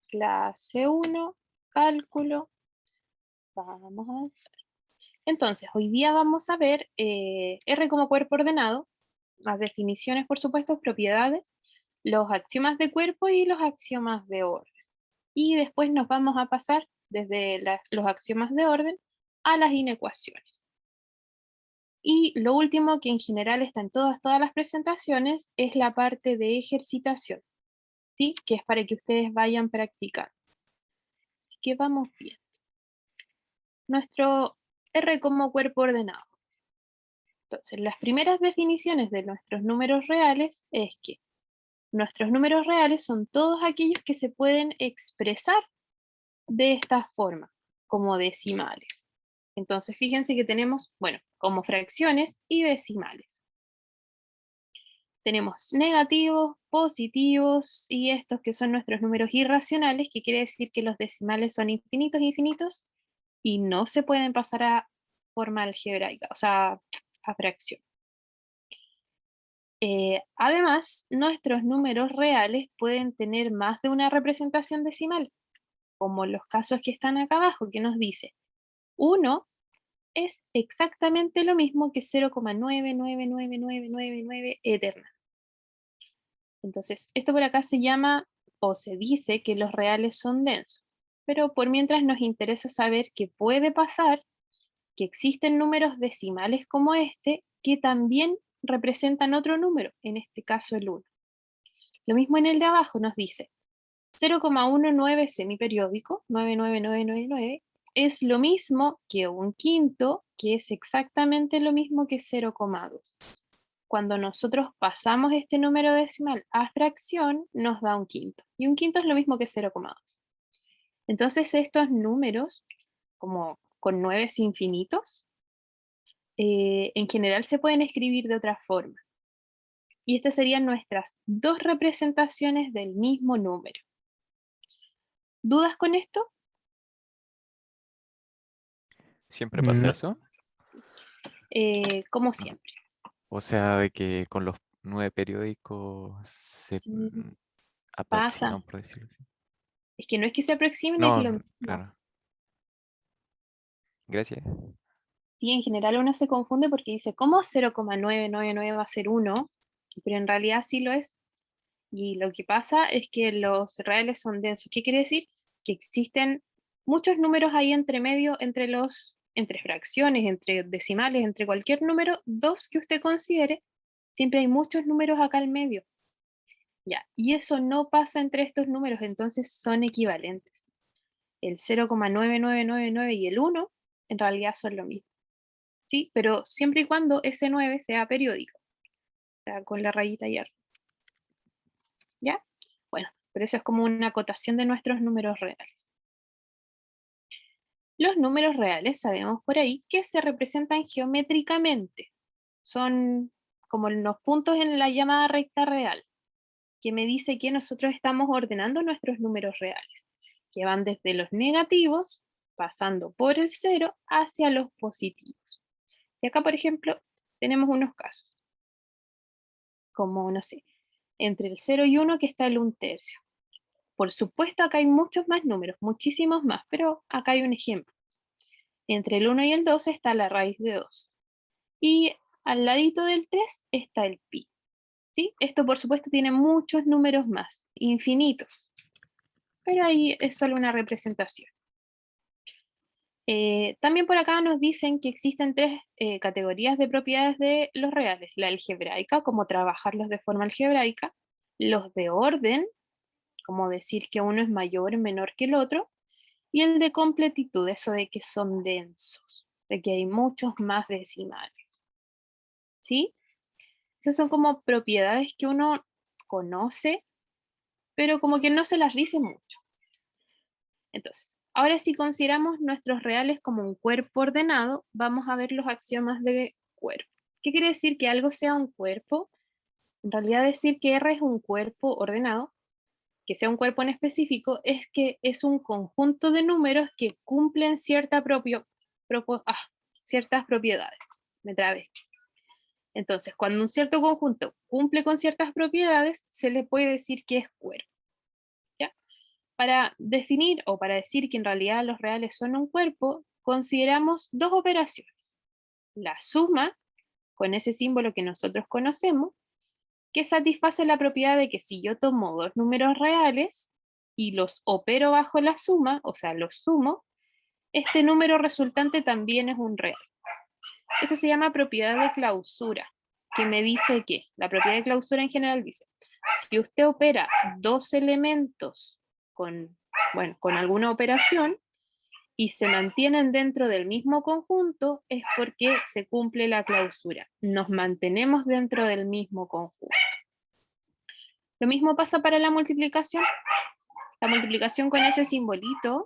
clase 1, cálculo. Vamos a avanzar. Entonces, hoy día vamos a ver R como cuerpo ordenado, las definiciones, por supuesto, propiedades, los axiomas de cuerpo y los axiomas de orden. Y después nos vamos a pasar desde los axiomas de orden a las inecuaciones. Y lo último, que en general está en todas las presentaciones, es la parte de ejercitación, ¿sí? Que es para que ustedes vayan practicando. Así que vamos bien. Nuestro R como cuerpo ordenado. Entonces, las primeras definiciones de nuestros números reales es que nuestros números reales son todos aquellos que se pueden expresar de esta forma, como decimales. Entonces, fíjense que tenemos, bueno, como fracciones y decimales. Tenemos negativos, positivos y estos que son nuestros números irracionales, que quiere decir que los decimales son infinitos, infinitos y no se pueden pasar a forma algebraica, o sea, a fracción. Además, nuestros números reales pueden tener más de una representación decimal, como los casos que están acá abajo, que nos dice 1 es exactamente lo mismo que 0,99999 eterna. Entonces, esto por acá se llama o se dice que los reales son densos, pero por mientras nos interesa saber que puede pasar que existen números decimales como este que también representan otro número, en este caso el 1. Lo mismo en el de abajo nos dice 0,19 semiperiódico, 99999, es lo mismo que un quinto, que es exactamente lo mismo que 0,2. Cuando nosotros pasamos este número decimal a fracción, nos da un quinto. Y un quinto es lo mismo que 0,2. Entonces estos números, como con 9 infinitos, en general se pueden escribir de otra forma. Y estas serían nuestras dos representaciones del mismo número. ¿Dudas con esto? ¿Siempre pasa No, eso? Como siempre. O sea, de que con los 9 periódicos se Sí, aproximan, pasa. por decirlo así. Es que no es que se aproximen, es lo No, mismo. claro. Gracias. Sí, en general uno se confunde porque dice, ¿cómo 0,999 va a ser 1? Pero en realidad sí lo es. Y lo que pasa es que los reales son densos. ¿Qué quiere decir? Que existen muchos números ahí entre medio, entre fracciones, entre decimales, entre cualquier número, dos que usted considere, siempre hay muchos números acá al medio. Ya, y eso no pasa entre estos números, entonces son equivalentes. El 0,9999 y el 1 en realidad son lo mismo, ¿sí? Pero siempre y cuando ese 9 sea periódico, o sea, con la rayita y arriba, ¿ya? Bueno, pero eso es como una acotación de nuestros números reales. Los números reales sabemos por ahí que se representan geométricamente. Son como los puntos en la llamada recta real, que me dice que nosotros estamos ordenando nuestros números reales, que van desde los negativos, pasando por el 0, hacia los positivos. Y acá, por ejemplo, tenemos unos casos, como, no sé, entre el 0 y 1 que está el 1/3. Por supuesto, acá hay muchos más números, muchísimos más, pero acá hay un ejemplo. Entre el 1 y el 2 está la raíz de 2. Y al ladito del 3 está el pi. ¿Sí? Esto, por supuesto, tiene muchos números más, infinitos. Pero ahí es solo una representación. También por acá nos dicen que existen tres categorías de propiedades de los reales. La algebraica, como trabajarlos de forma algebraica. Los de orden, como decir que uno es mayor o menor que el otro. Y el de completitud, eso de que son densos, de que hay muchos más decimales. ¿Sí? Esas son como propiedades que uno conoce, pero como que no se las dice mucho. Entonces, ahora si consideramos nuestros reales como un cuerpo ordenado, vamos a ver los axiomas de cuerpo. ¿Qué quiere decir que algo sea un cuerpo? En realidad decir que R es un cuerpo ordenado, que sea un cuerpo en específico, es que es un conjunto de números que cumplen ciertas propiedades. Me trabé. Entonces, cuando un cierto conjunto cumple con ciertas propiedades, se le puede decir que es cuerpo. ¿Ya? Para definir o para decir que en realidad los reales son un cuerpo, consideramos dos operaciones. La suma, con ese símbolo que nosotros conocemos, que satisface la propiedad de que si yo tomo dos números reales y los opero bajo la suma, o sea, los sumo, este número resultante también es un real. Eso se llama propiedad de clausura, que me dice que la propiedad de clausura en general dice, si usted opera dos elementos con alguna operación y se mantienen dentro del mismo conjunto, es porque se cumple la clausura. Nos mantenemos dentro del mismo conjunto. Lo mismo pasa para la multiplicación. La multiplicación con ese simbolito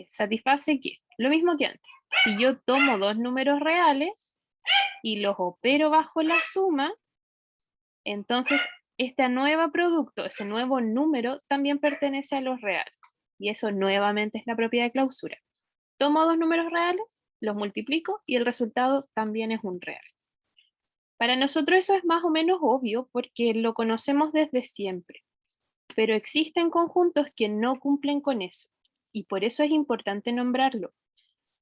satisface que, lo mismo que antes, si yo tomo dos números reales y los opero bajo la suma, entonces este nuevo producto, ese nuevo número, también pertenece a los reales. Y eso nuevamente es la propiedad de clausura. Tomo dos números reales, los multiplico y el resultado también es un real. Para nosotros eso es más o menos obvio porque lo conocemos desde siempre, pero existen conjuntos que no cumplen con eso y por eso es importante nombrarlo.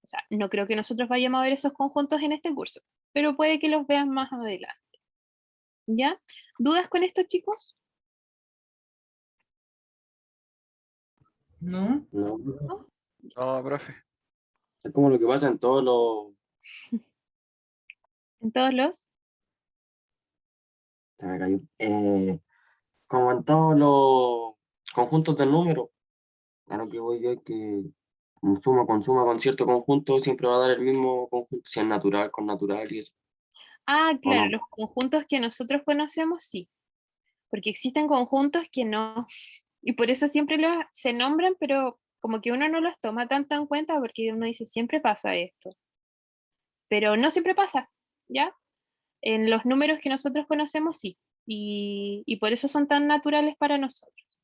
O sea, no creo que nosotros vayamos a ver esos conjuntos en este curso, pero puede que los vean más adelante. ¿Ya? ¿Dudas con esto, chicos? No. No, ¿No? No, profe. es como lo que pasa en todos los... ¿En todos los? Se me cayó. Como en todos los conjuntos de números. A lo que voy yo es que suma con cierto conjunto siempre va a dar el mismo conjunto, si es natural con natural y eso. Ah, ¿O claro, no? los conjuntos que nosotros conocemos, sí, porque existen conjuntos que no, y por eso siempre se nombran, pero como que uno no los toma tanto en cuenta porque uno dice, siempre pasa esto, pero no siempre pasa, ¿ya? En los números que nosotros conocemos, sí, y por eso son tan naturales para nosotros.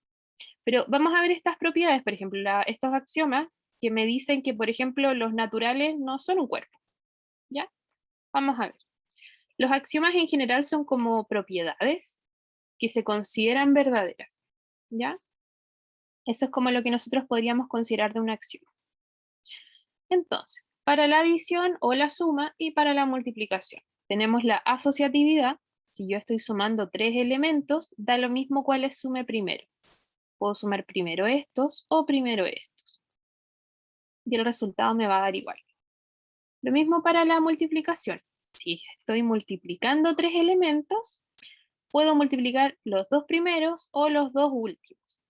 Pero vamos a ver estas propiedades, por ejemplo, estos axiomas que me dicen que, por ejemplo, los naturales no son un cuerpo, ¿ya? Vamos a ver. Los axiomas en general son como propiedades que se consideran verdaderas, ¿ya? Eso es como lo que nosotros podríamos considerar de un axioma. Entonces, para la adición o la suma y para la multiplicación, tenemos la asociatividad. Si yo estoy sumando tres elementos, da lo mismo cuáles sume primero. Puedo sumar primero estos o primero estos. Y el resultado me va a dar igual. Lo mismo para la multiplicación. Si estoy multiplicando tres elementos, puedo multiplicar los dos primeros o los dos últimos.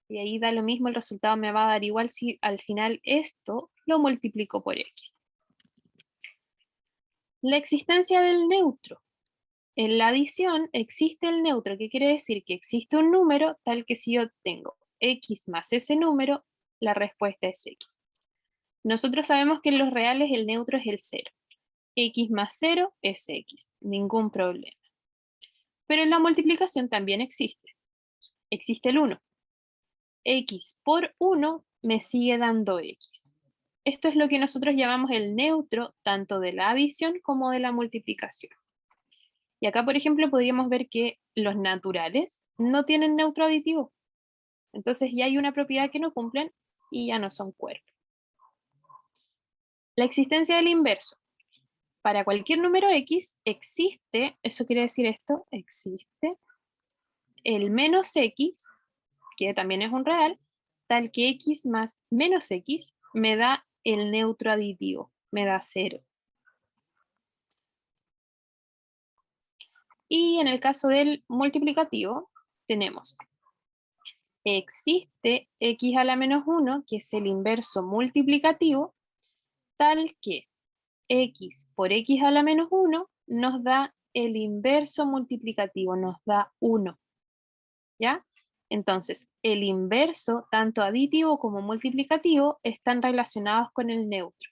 Y ahí da lo mismo, el resultado me va a dar igual si al final esto lo multiplico por x. La existencia del neutro. En la adición existe el neutro, que quiere decir que existe un número tal que si yo tengo x más ese número, la respuesta es x. Nosotros sabemos que en los reales el neutro es el 0. X más 0 es x, ningún problema. Pero en la multiplicación también existe. Existe el 1. X por 1 me sigue dando x. Esto es lo que nosotros llamamos el neutro, tanto de la adición como de la multiplicación. Y acá, por ejemplo, podríamos ver que los naturales no tienen neutro aditivo. Entonces ya hay una propiedad que no cumplen y ya no son cuerpos. La existencia del inverso. Para cualquier número x existe, eso quiere decir esto, existe el menos x, que también es un real, tal que x más menos x me da el neutro aditivo, me da 0. Y en el caso del multiplicativo, tenemos, existe x a la menos 1, que es el inverso multiplicativo, tal que x por x a la menos 1 nos da el inverso multiplicativo, nos da 1. ¿Ya? Entonces, el inverso, tanto aditivo como multiplicativo, están relacionados con el neutro.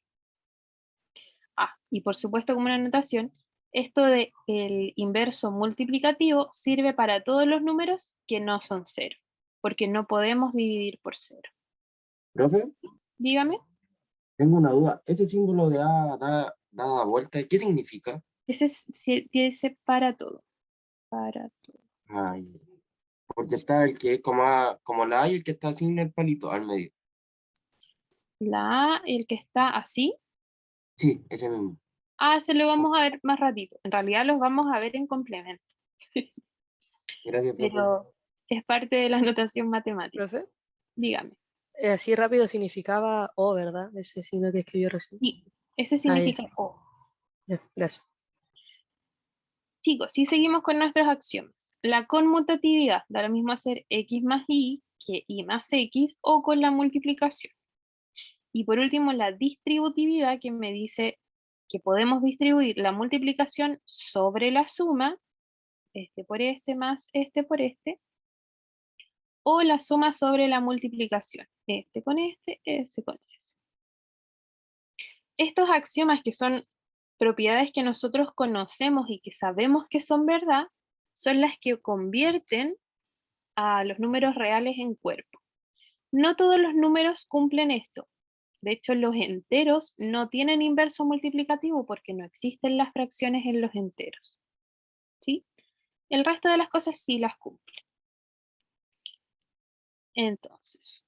Ah, y por supuesto como una anotación, esto de el inverso multiplicativo sirve para todos los números que no son 0, porque no podemos dividir por 0. Profe, Dígame, tengo una duda. Ese símbolo de A dada vuelta, ¿qué significa? ese dice para todo, para todo. Ay, Porque está el que es como la A y el que está sin el palito al medio. La A, el que está así. Sí, ese mismo. Ah, se lo vamos a ver más ratito. En realidad los vamos a ver en complemento, Gracias, profe. pero es parte de la notación matemática. ¿Profe? Dígame. Así rápido significaba O, ¿verdad? Ese signo que escribió recién. Sí, ese Ah, ya. significa O. Ya, gracias. Chicos, si seguimos con nuestros axiomas. La conmutatividad da lo mismo hacer x más y que y más x o con la multiplicación. Y por último, la distributividad que me dice que podemos distribuir la multiplicación sobre la suma, este por este más este por este, o la suma sobre la multiplicación, este con este, ese con ese. Estos axiomas que son propiedades que nosotros conocemos y que sabemos que son verdad, son las que convierten a los números reales en cuerpo. No todos los números cumplen esto. De hecho, los enteros no tienen inverso multiplicativo porque no existen las fracciones en los enteros. ¿Sí? El resto de las cosas sí las cumplen. Entonces,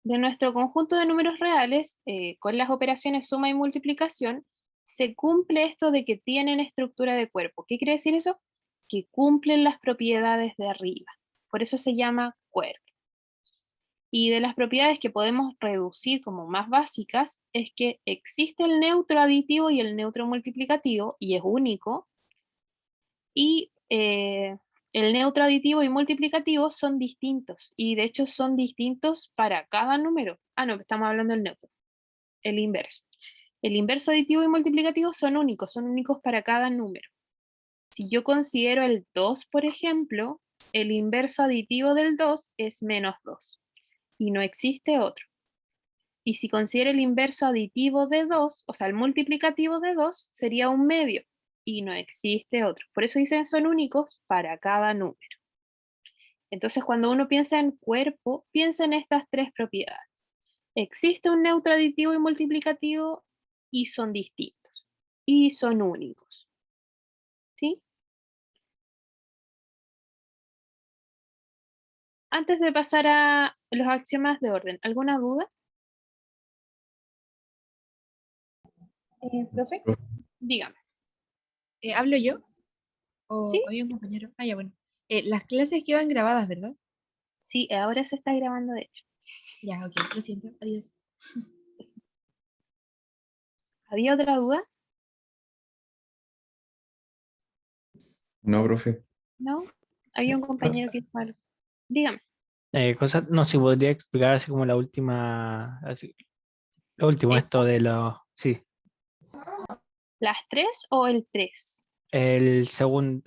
de nuestro conjunto de números reales, con las operaciones suma y multiplicación, se cumple esto de que tienen estructura de cuerpo. ¿Qué quiere decir eso? Que cumplen las propiedades de arriba. Por eso se llama cuerpo. Y de las propiedades que podemos reducir como más básicas es que existe el neutro aditivo y el neutro multiplicativo, y es único, y el neutro aditivo y multiplicativo son distintos, y de hecho son distintos para cada número. Ah, no, estamos hablando del neutro, el inverso. El inverso aditivo y multiplicativo son únicos para cada número. Si yo considero el 2, por ejemplo, el inverso aditivo del 2 es menos 2, y no existe otro. Y si considero el inverso aditivo de 2, o sea, el multiplicativo de 2, sería un medio, y no existe otro. Por eso dicen son únicos para cada número. Entonces, cuando uno piensa en cuerpo, piensa en estas tres propiedades. Existe un neutro aditivo y multiplicativo y son distintos. Y son únicos. ¿Sí? Antes de pasar a los axiomas de orden, ¿alguna duda? Profe, Dígame. ¿hablo yo? ¿O ¿Sí? había un compañero? Ah, ya, bueno. Las clases quedan grabadas, ¿verdad? Sí, ahora se está grabando de hecho. Ya, ok, lo siento. Adiós. ¿Había otra duda? No, profe. ¿No? Había un compañero que dijo algo. Dígame. No sé si podría explicar así como la última, así, lo último, esto de los, sí, ¿Las tres o el tres? el segundo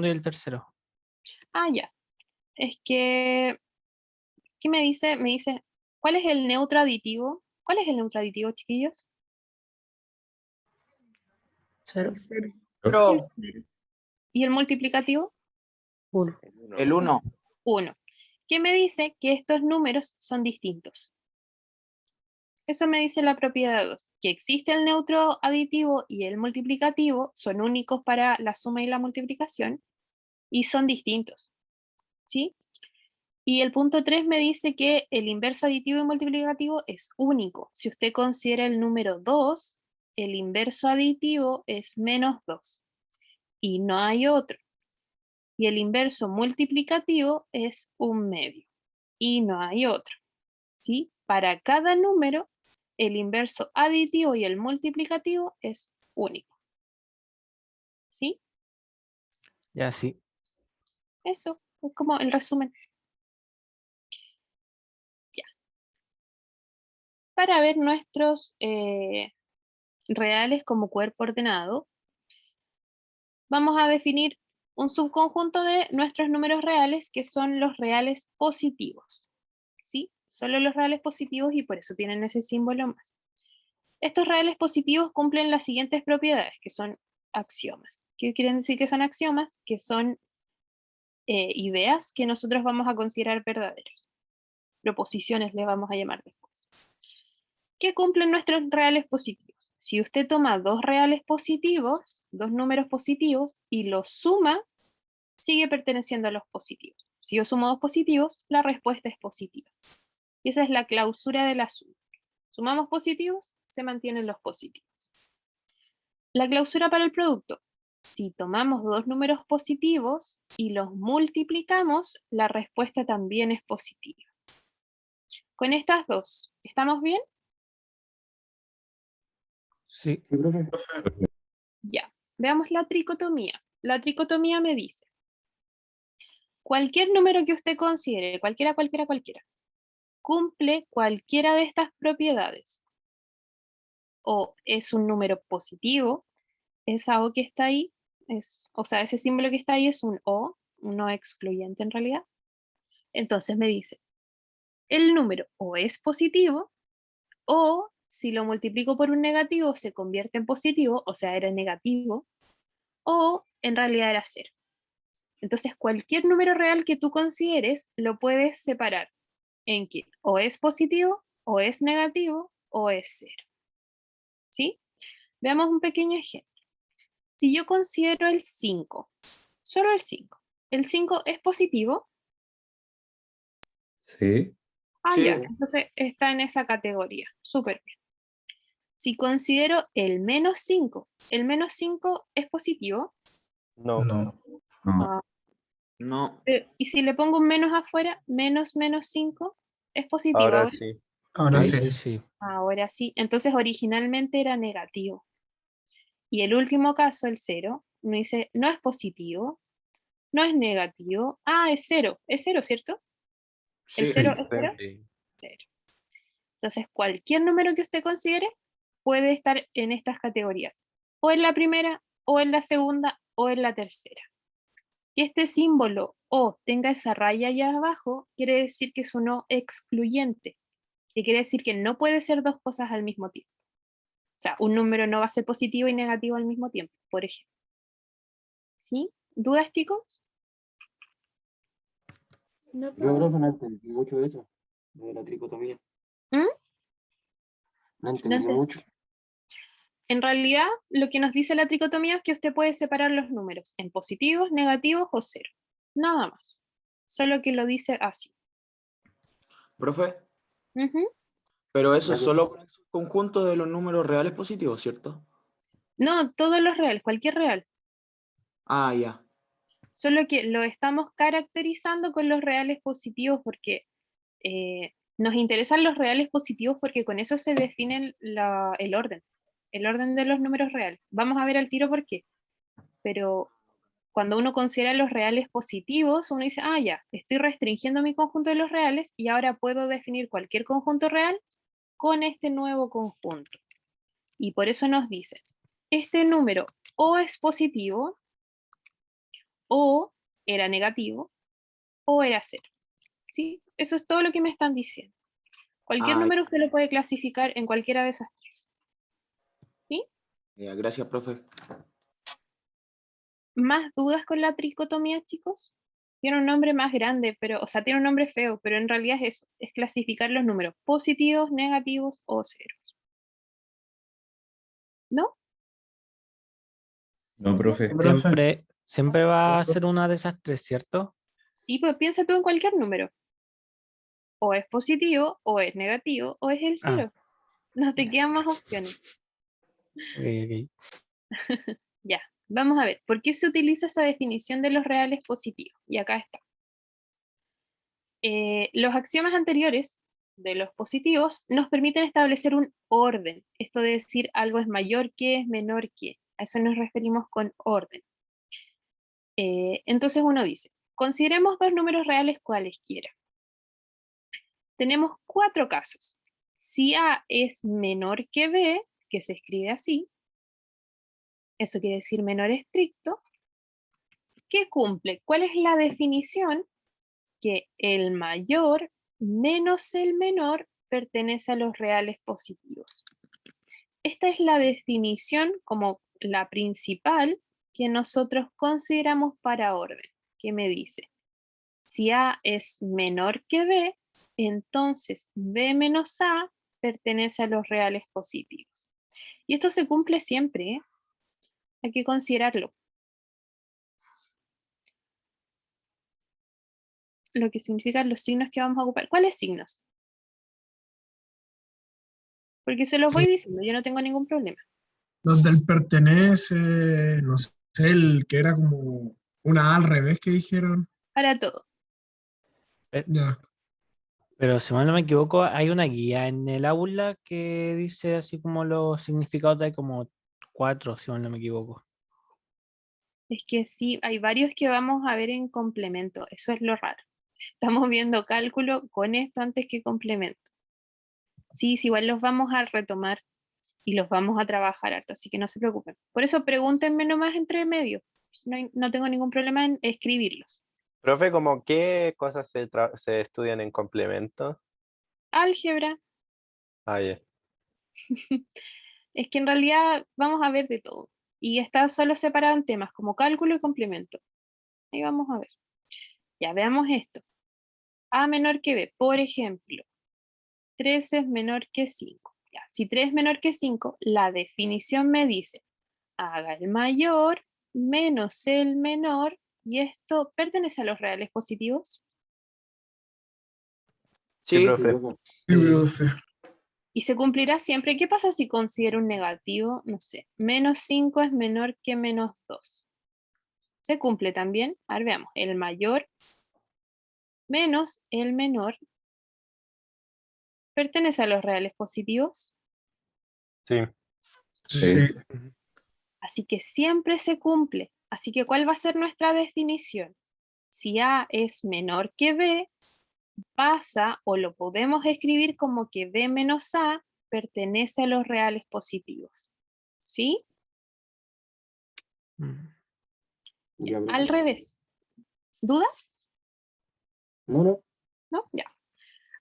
y el tercero. Ah, ya. Es que, ¿qué me dice? Me dice, ¿cuál es el neutro aditivo? ¿Cuál es el neutro aditivo, chiquillos? Cero. Pero- ¿Y el multiplicativo? Uno. El 1. 1. ¿Qué me dice? Que estos números son distintos. Eso me dice la propiedad 2, que existe el neutro aditivo y el multiplicativo, son únicos para la suma y la multiplicación, y son distintos. ¿Sí? Y el punto 3 me dice que el inverso aditivo y multiplicativo es único. Si usted considera el número 2, el inverso aditivo es menos 2 y no hay otro. Y el inverso multiplicativo es un medio y no hay otro. ¿Sí? Para cada número, el inverso aditivo y el multiplicativo es único. ¿Sí? Ya, sí. Eso es como el resumen. Ya. Para ver nuestros reales como cuerpo ordenado, vamos a definir un subconjunto de nuestros números reales que son los reales positivos. ¿Sí? Solo los reales positivos y por eso tienen ese símbolo más. Estos reales positivos cumplen las siguientes propiedades, que son axiomas. ¿Qué quieren decir que son axiomas? Que son ideas que nosotros vamos a considerar verdaderas. Proposiciones le vamos a llamar después. ¿Qué cumplen nuestros reales positivos? Si usted toma dos reales positivos, dos números positivos, y los suma, sigue perteneciendo a los positivos. Si yo sumo 2 positivos, la respuesta es positiva. Y esa es la clausura de la suma. Sumamos positivos, se mantienen los positivos. La clausura para el producto. Si tomamos 2 números positivos y los multiplicamos, la respuesta también es positiva. Con estas dos, ¿estamos bien? Sí. Sí, profe. Ya. Veamos la tricotomía. La tricotomía me dice, cualquier número que usted considere, cualquiera, cumple cualquiera de estas propiedades. O es un número positivo, esa O que está ahí, o sea, ese símbolo que está ahí es un O, un no excluyente en realidad. Entonces me dice, el número o es positivo, o si lo multiplico por un negativo se convierte en positivo, o sea, era negativo, o en realidad era cero. Entonces, cualquier número real que tú consideres lo puedes separar en que o es positivo, o es negativo, o es cero. ¿Sí? Veamos un pequeño ejemplo. Si yo considero el 5, solo el 5 es positivo. Sí. Ah, Sí. ya, entonces está en esa categoría. Súper bien. Si considero el -5, ¿el -5 es positivo? No. No. Ah, No. y si le pongo un menos afuera, menos 5, ¿es positivo Ahora ahora? sí. Ahora Sí, sí. sí. Ahora sí. Entonces originalmente era negativo. Y el último caso, el 0, me dice, no es positivo, no es negativo. Ah, es 0. Es 0, ¿cierto? ¿El Sí. 0 Sí. es 0? Sí. 0. Entonces, cualquier número que usted considere puede estar en estas categorías. O en la primera, o en la segunda, o en la tercera. Que este símbolo O tenga esa raya allá abajo, quiere decir que es un O excluyente. Que quiere decir que no puede ser dos cosas al mismo tiempo. O sea, un número no va a ser positivo y negativo al mismo tiempo, por ejemplo. ¿Sí? ¿Dudas, chicos? No, Yo, profe. profe, no entendí mucho de eso, de la tricotomía. ¿Mm? No entendí sé. mucho. En realidad, lo que nos dice la tricotomía es que usted puede separar los números en positivos, negativos o cero. Nada más. Solo que lo dice así. Profe, Ujú. pero eso es Gracias. solo para el conjunto de los números reales positivos, ¿cierto? No, todos los reales, cualquier real. Ah, ya. Solo que lo estamos caracterizando con los reales positivos porque nos interesan los reales positivos porque con eso se define el orden de los números reales. Vamos a ver al tiro por qué. Pero cuando uno considera los reales positivos, uno dice, ah, ya, estoy restringiendo mi conjunto de los reales y ahora puedo definir cualquier conjunto real con este nuevo conjunto. Y por eso nos dice, este número o es positivo, o era negativo, o era cero. ¿Sí? Eso es todo lo que me están diciendo. Cualquier Ah, número usted lo puede clasificar en cualquiera de esas tres. ¿Sí? ya. Gracias, profe. ¿Más dudas con la tricotomía, chicos? Tiene un nombre más grande, pero, o sea, tiene un nombre feo, pero en realidad es eso, es clasificar los números positivos, negativos o ceros. ¿No? No, profe. Siempre va a ser una de esas tres, ¿cierto? Sí, pues piensa tú en cualquier número. O es positivo, o es negativo, o es el Ah. cero. No te quedan más opciones. Ok, ok. Ya, vamos a ver, ¿por qué se utiliza esa definición de los reales positivos? Y acá está. Los axiomas anteriores de los positivos nos permiten establecer un orden. Esto de decir algo es mayor que, es menor que. A eso nos referimos con orden. Entonces uno dice, consideremos dos números reales cualesquiera. Tenemos 4 casos. Si A es menor que B, que se escribe así, eso quiere decir menor estricto, ¿qué cumple? ¿Cuál es la definición? Que el mayor menos el menor pertenece a los reales positivos. Esta es la definición como la principal que nosotros consideramos para orden, que me dice, si A es menor que B, entonces B menos A pertenece a los reales positivos. Y esto se cumple siempre, ¿eh? Hay que considerarlo. lo que significan los signos que vamos a ocupar. ¿Cuáles signos? Porque se los voy diciendo, yo no tengo ningún problema. Los del pertenece, no sé, el que era como una A al revés que dijeron. Para todo. Ya. Pero si mal no me equivoco, hay una guía en el aula que dice así como los significados, hay como 4, si mal no me equivoco. Es que sí, hay varios que vamos a ver en complemento. Eso es lo raro. Estamos viendo cálculo con esto antes que complemento. Sí, igual los vamos a retomar y los vamos a trabajar harto, así que no se preocupen. Por eso pregúntenme nomás entre medio. No tengo ningún problema en escribirlos. Profe, ¿como qué cosas se estudian en complemento? Álgebra. Ah, ya. Es que en realidad vamos a ver de todo. Y está solo separado en temas como cálculo y complemento. Ahí vamos a ver. Ya veamos esto. A menor que B, por ejemplo, 3 es menor que 5. Ya, si 3 es menor que 5, la definición me dice, haga el mayor menos el menor, y esto pertenece a los reales positivos. Sí, Sí, profe. Sí, profe. Y se cumplirá siempre. ¿Qué pasa si considero un negativo? No sé, menos 5 es menor que menos 2. ¿Se cumple también? A ver, veamos. El mayor menos el menor pertenece a los reales positivos. Sí. Sí. Así que siempre se cumple. Así que, ¿cuál va a ser nuestra definición? Si A es menor que B, pasa o lo podemos escribir como que B menos A pertenece a los reales positivos. ¿Sí? Ya, profe. Al revés. ¿Duda? No. ¿No? Ya.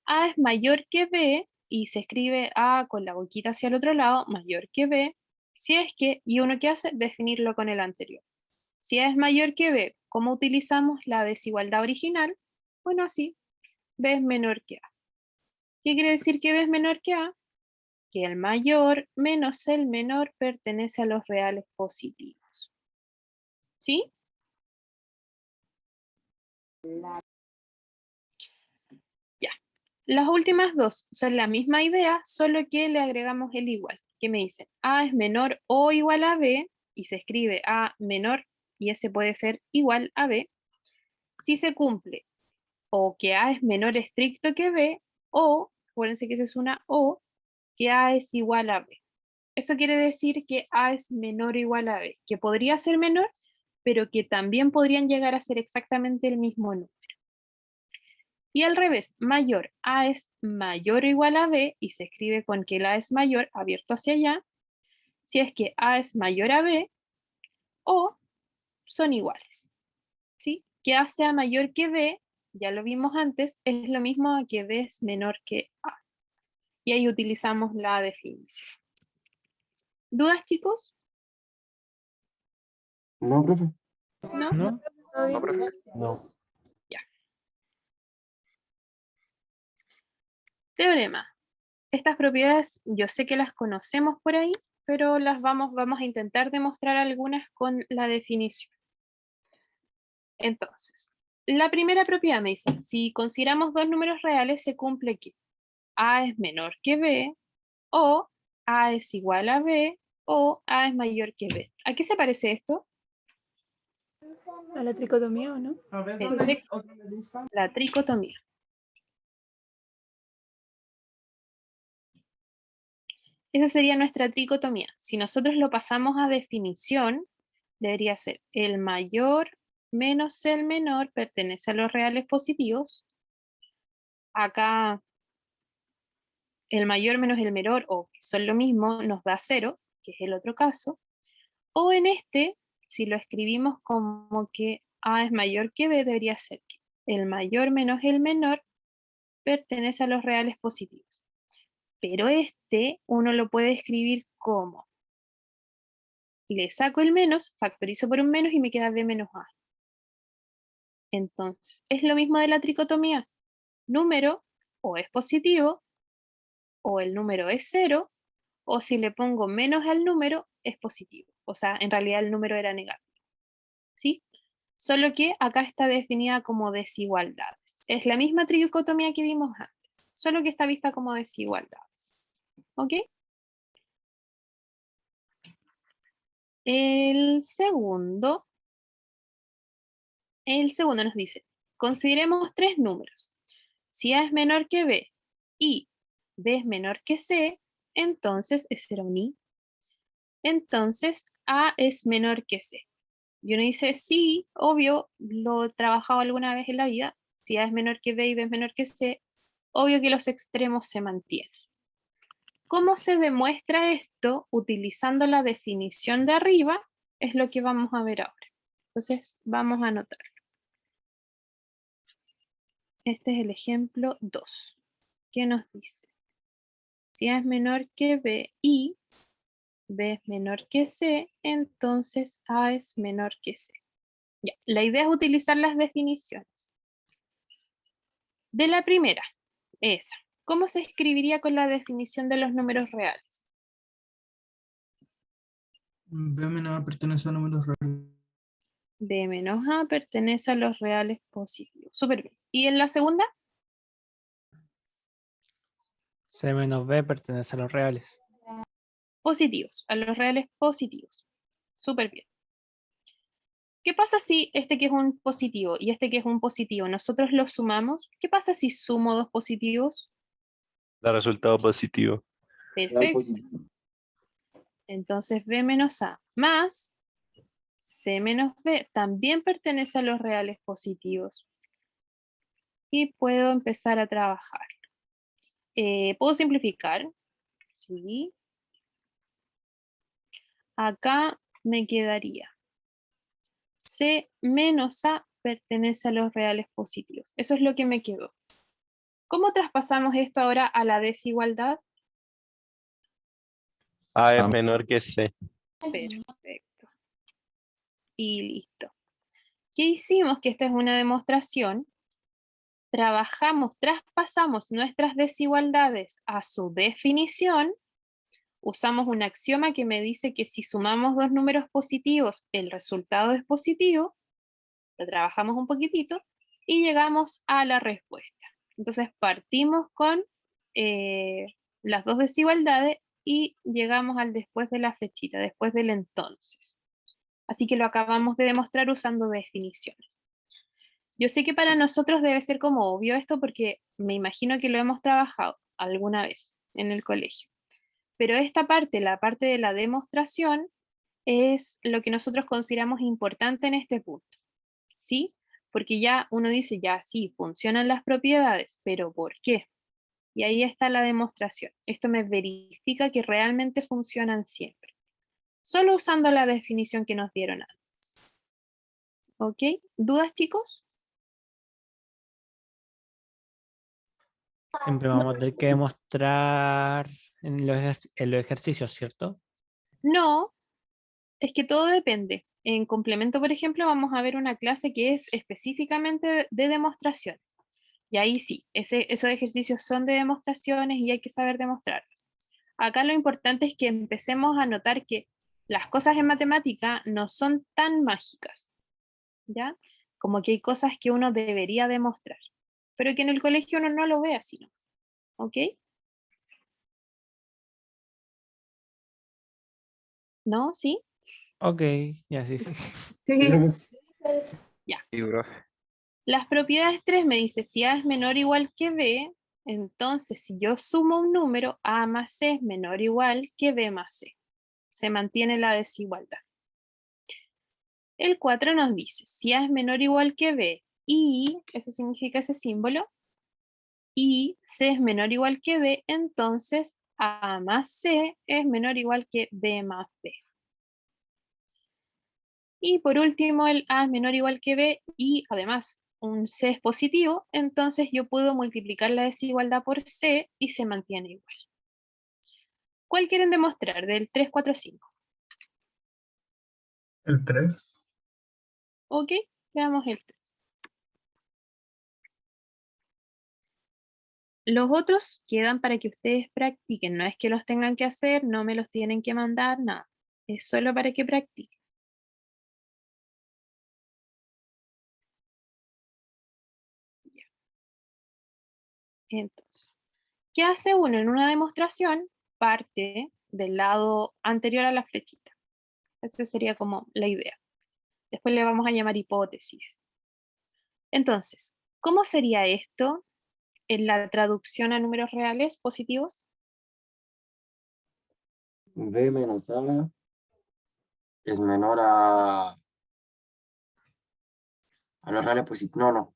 A es mayor que B y se escribe A con la boquita hacia el otro lado, mayor que B, si es que, y uno que hace, definirlo con el anterior. Si A es mayor que B, ¿cómo utilizamos la desigualdad original? Bueno, así, B es menor que A. ¿Qué quiere decir que B es menor que A? Que el mayor menos el menor pertenece a los reales positivos. ¿Sí? Ya. Las últimas dos son la misma idea, solo que le agregamos el igual. ¿Qué me dicen? A es menor o igual a B, y se escribe A menor, y ese puede ser igual a B, si se cumple o que A es menor estricto que B, o, acuérdense que esa es una O, que A es igual a B. Eso quiere decir que A es menor o igual a B, que podría ser menor, pero que también podrían llegar a ser exactamente el mismo número. Y al revés, mayor, A es mayor o igual a B, y se escribe con que el A es mayor, abierto hacia allá, si es que A es mayor a B, o son iguales. ¿Sí? Que A sea mayor que B, ya lo vimos antes, es lo mismo a que B es menor que A. Y ahí utilizamos la definición. ¿Dudas, chicos? No, profe. ¿No? ¿No? No, profe. No. Ya. Teorema. Estas propiedades yo sé que las conocemos por ahí, pero las vamos a intentar demostrar algunas con la definición. Entonces, la primera propiedad me dice, si consideramos dos números reales, se cumple que A es menor que B, o A es igual a B, o A es mayor que B. ¿A qué se parece esto? A la tricotomía, ¿o no? Perfecto. La tricotomía. Esa sería nuestra tricotomía. Si nosotros lo pasamos a definición, debería ser el mayor menos el menor pertenece a los reales positivos. Acá el mayor menos el menor, o que son lo mismo, nos da 0, que es el otro caso. O en este, si lo escribimos como que A es mayor que B, debería ser que el mayor menos el menor pertenece a los reales positivos. Pero este uno lo puede escribir como, le saco el menos, factorizo por un menos y me queda B menos A. Entonces, es lo mismo de la tricotomía. Número o es positivo, o el número es 0, o si le pongo menos al número, es positivo. O sea, en realidad el número era negativo. ¿Sí? Solo que acá está definida como desigualdades. Es la misma tricotomía que vimos antes, solo que está vista como desigualdades. ¿Ok? El segundo nos dice, consideremos tres números. Si A es menor que B y B es menor que C, entonces, ese era un I, entonces A es menor que C. Y uno dice, sí, obvio, lo he trabajado alguna vez en la vida. Si A es menor que B y B es menor que C, obvio que los extremos se mantienen. ¿Cómo se demuestra esto utilizando la definición de arriba? Es lo que vamos a ver ahora. Entonces, vamos a anotarlo. Este es el ejemplo 2. ¿Qué nos dice? Si A es menor que B y B es menor que C, entonces A es menor que C. Ya, la idea es utilizar las definiciones. De la primera, esa. ¿Cómo se escribiría con la definición de los números reales? B menos A pertenece a números reales. B menos A pertenece a los reales positivos. Súper bien. ¿Y en la segunda? C menos B pertenece a los reales. Positivos, a los reales positivos. Súper bien. ¿Qué pasa si este que es un positivo y este que es un positivo, nosotros los sumamos? ¿Qué pasa si sumo dos positivos? Da resultado positivo. Perfecto. Entonces B menos A más C menos B también pertenece a los reales positivos. Y puedo empezar a trabajar. ¿Puedo simplificar? Sí. Acá me quedaría C menos A pertenece a los reales positivos. Eso es lo que me quedó. ¿Cómo traspasamos esto ahora a la desigualdad? A es menor que C. Perfecto. Y listo. ¿Qué hicimos? Que esta es una demostración. Trabajamos, traspasamos nuestras desigualdades a su definición. Usamos un axioma que me dice que si sumamos dos números positivos, el resultado es positivo. Lo trabajamos un poquitito y llegamos a la respuesta. Entonces partimos con las dos desigualdades y llegamos al después de la flechita, después del entonces. Así que lo acabamos de demostrar usando definiciones. Yo sé que para nosotros debe ser como obvio esto porque me imagino que lo hemos trabajado alguna vez en el colegio. Pero esta parte, la parte de la demostración, es lo que nosotros consideramos importante en este punto. ¿Sí? Porque ya uno dice, ya sí, funcionan las propiedades, pero ¿por qué? Y ahí está la demostración. Esto me verifica que realmente funcionan siempre. Solo usando la definición que nos dieron antes. ¿Ok? ¿Dudas, chicos? Siempre vamos a tener que demostrar en los ejercicios, ¿cierto? No, es que todo depende. En complemento, por ejemplo, vamos a ver una clase que es específicamente de demostraciones. Y ahí sí, esos ejercicios son de demostraciones y hay que saber demostrarlos. Acá lo importante es que empecemos a notar que las cosas en matemática no son tan mágicas, ¿ya? Como que hay cosas que uno debería demostrar, pero que en el colegio uno no lo ve así nomás, ¿ok? ¿No? ¿Sí? Ok, ya sí. Ya. Sí, profe. Las propiedades 3 me dice si A es menor o igual que B, entonces si yo sumo un número, A más C es menor o igual que B más C. Se mantiene la desigualdad. El 4 nos dice, si A es menor o igual que B y, eso significa ese símbolo, y C es menor o igual que D, entonces A más C es menor o igual que B más D. Y por último, el A es menor o igual que B y además un C es positivo, entonces yo puedo multiplicar la desigualdad por C y se mantiene igual. ¿Cuál quieren demostrar del 3, 4, 5? El 3. Ok, veamos el 3. Los otros quedan para que ustedes practiquen, no es que los tengan que hacer, no me los tienen que mandar, nada. Es solo para que practiquen. Entonces, ¿qué hace uno en una demostración? Parte del lado anterior a la flechita. Esa sería como la idea. Después le vamos a llamar hipótesis. Entonces, ¿cómo sería esto en la traducción a números reales positivos? B menos A es menor a los reales positivos. No.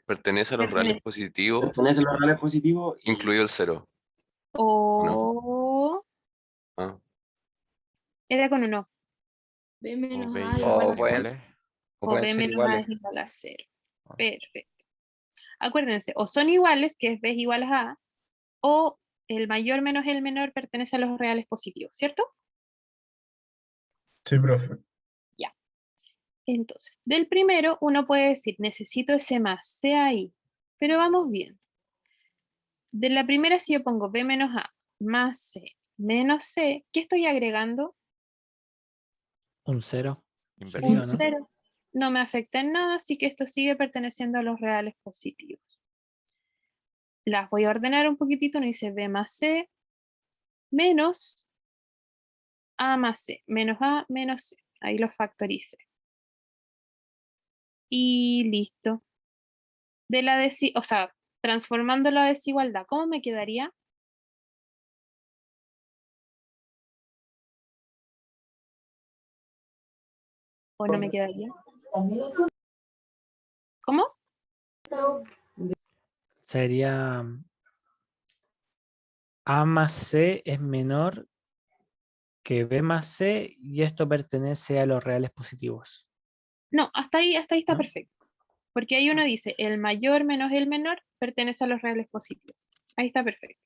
Pertenece a los reales Pertenece. positivos, Pertenece a los reales positivos y incluido el 0. O Ah, era con uno. B O menos B A y igual A a cero. iguales. O O pueden B ser menos A iguales. es igual a 0. Ah. Perfecto. Acuérdense, o son iguales, que es B es igual a A, o el mayor menos el menor pertenece a los reales positivos, ¿cierto? Sí, profe. Ya. Entonces, del primero uno puede decir, necesito ese más C ahí, pero vamos bien. De la primera, si yo pongo B menos A más C menos C, ¿qué estoy agregando? Un 0. Inversión. Un ¿no? 0. No me afecta en nada, así que esto sigue perteneciendo a los reales positivos. Las voy a ordenar un poquitito, no dice B más C menos A más C, menos A menos C. Ahí lo factorice. Y listo. De la o sea, transformando la desigualdad, ¿cómo me quedaría? ¿O no me quedaría? ¿Cómo? Sería A más C es menor que B más C y esto pertenece a los reales positivos. No, hasta ahí está ¿No? perfecto. Porque ahí uno dice, el mayor menos el menor pertenece a los reales positivos. Ahí está perfecto.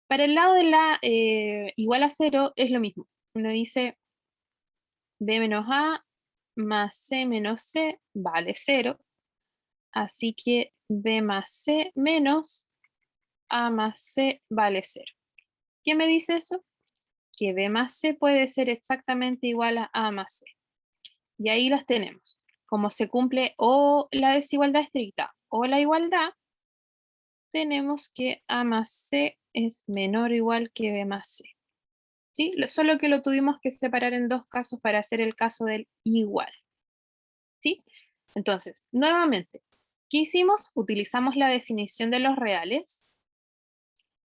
Para el lado de la igual a 0 es lo mismo. Uno dice B menos A más C menos C vale 0. Así que B más C menos A más C vale 0. ¿Qué me dice eso? Que B más C puede ser exactamente igual a A más C. Y ahí las tenemos. Como se cumple o la desigualdad estricta o la igualdad, tenemos que A más C es menor o igual que B más C. ¿Sí? Solo que lo tuvimos que separar en dos casos para hacer el caso del igual. ¿Sí? Entonces, nuevamente, ¿qué hicimos? Utilizamos la definición de los reales,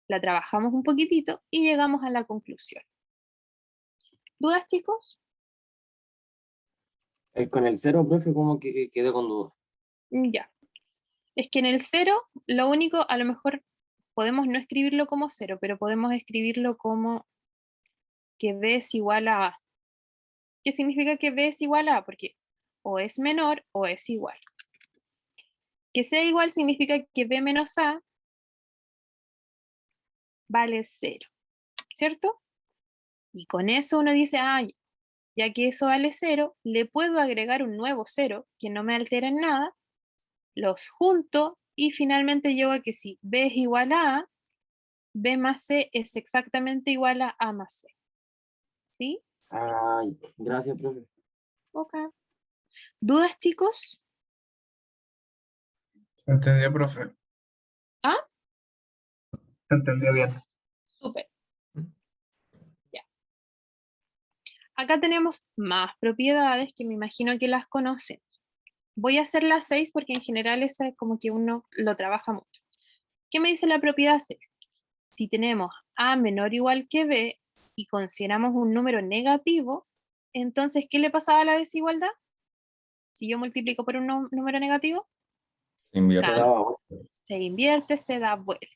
la trabajamos un poquitito y llegamos a la conclusión. ¿Dudas, chicos? Con el 0, profe, como que quedé con duda. Ya. Es que en el 0, lo único, a lo mejor podemos no escribirlo como 0, pero podemos escribirlo como que B es igual a A. ¿Qué significa que B es igual a A? Porque o es menor o es igual. Que sea igual significa que B menos A vale 0, ¿cierto? Y con eso uno dice, ya que eso vale 0, le puedo agregar un nuevo 0 que no me altera en nada, los junto y finalmente llego a que si B es igual a A, B más C es exactamente igual a A más C. ¿Sí? Gracias, profe. Ok. ¿Dudas, chicos? Entendió, profe. ¿Ah? Entendió bien. Súper. Ya. Acá tenemos más propiedades que me imagino que las conocen. Voy a hacer las 6 porque en general esa es como que uno lo trabaja mucho. ¿Qué me dice la propiedad 6? Si tenemos A menor o igual que B y consideramos un número negativo, entonces, ¿qué le pasaba a la desigualdad? Si yo multiplico por un número negativo, Se invierte. se invierte, se da vuelta.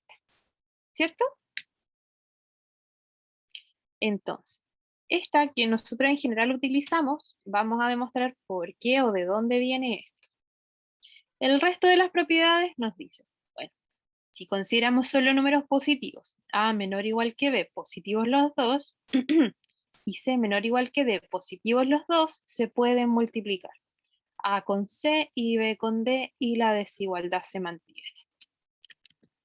¿Cierto? Entonces, esta que nosotros en general utilizamos, vamos a demostrar por qué o de dónde viene esto. El resto de las propiedades nos dicen, bueno, si consideramos solo números positivos, A menor o igual que B, positivos los dos, y C menor o igual que D, positivos los dos, se pueden multiplicar. A con C y B con D y la desigualdad se mantiene.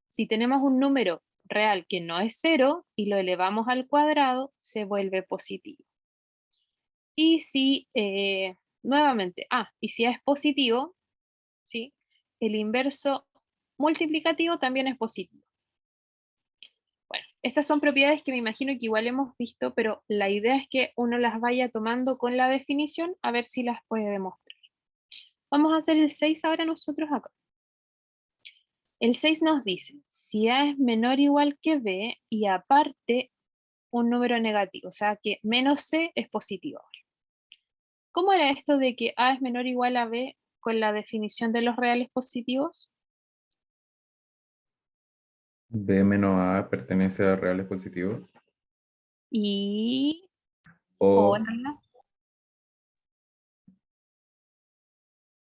Si tenemos un número real que no es 0 y lo elevamos al cuadrado, se vuelve positivo. Y si, nuevamente, y si A es positivo, ¿sí? El inverso multiplicativo también es positivo. Bueno, estas son propiedades que me imagino que igual hemos visto, pero la idea es que uno las vaya tomando con la definición a ver si las puede demostrar. Vamos a hacer el 6 ahora nosotros acá. El 6 nos dice, si A es menor o igual que B y aparte un número negativo, o sea que menos C es positivo ahora. ¿Cómo era esto de que A es menor o igual a B con la definición de los reales positivos? B menos A pertenece a reales positivos. Y... O ¿no?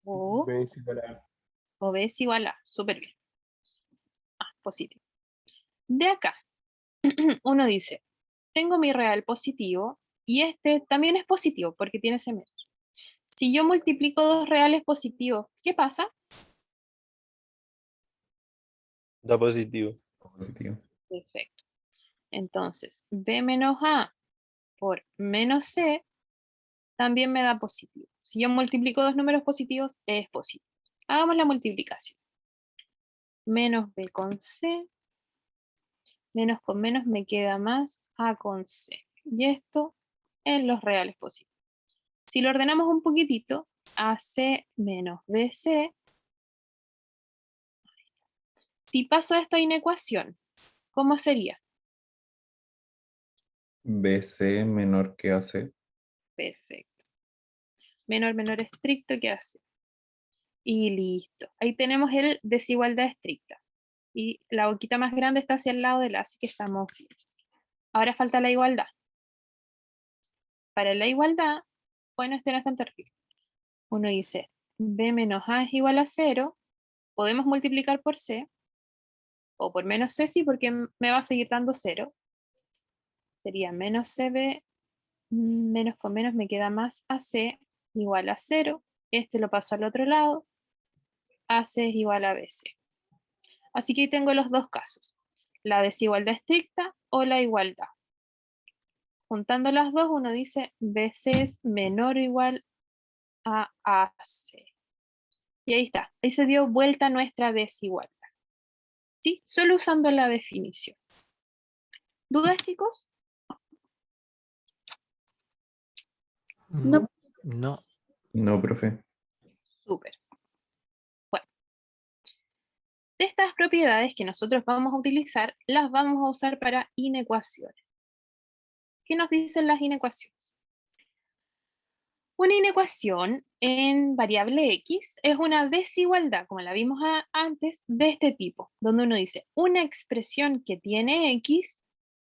O B es igual a... o B es igual a, súper bien. Ah, positivo. De acá, uno dice, tengo mi real positivo y este también es positivo porque tiene ese menos. Si yo multiplico dos reales positivos, ¿qué pasa? Da positivo. positivo. Perfecto. Entonces, B menos A por menos C también me da positivo. Si yo multiplico dos números positivos, es positivo. Hagamos la multiplicación. Menos B con C, menos con menos me queda más A con C. Y esto en los reales positivos. Si lo ordenamos un poquitito, AC menos BC. Si paso esto a inecuación, ¿cómo sería? BC menor que AC. Perfecto. Menor estricto que AC. Y listo. Ahí tenemos el desigualdad estricta. Y la boquita más grande está hacia el lado del A, así que estamos bien. Ahora falta la igualdad. Para la igualdad, bueno, este no es tan terrible. Uno dice, B menos A es igual a 0. Podemos multiplicar por C. O por menos C, sí, porque me va a seguir dando 0. Sería menos CB, menos con menos me queda más AC igual a 0. Este lo paso al otro lado. AC es igual a BC. Así que ahí tengo los dos casos. La desigualdad estricta o la igualdad. Juntando las dos, uno dice BC es menor o igual a AC. Y ahí está. Ahí se dio vuelta nuestra desigualdad. ¿Sí? Solo usando la definición. ¿Dudas, chicos? No. No. No, profe. Súper. Bueno. De estas propiedades que nosotros vamos a utilizar, las vamos a usar para inecuaciones. ¿Qué nos dicen las inecuaciones? Una inecuación en variable x es una desigualdad, como la vimos antes, de este tipo, donde uno dice una expresión que tiene x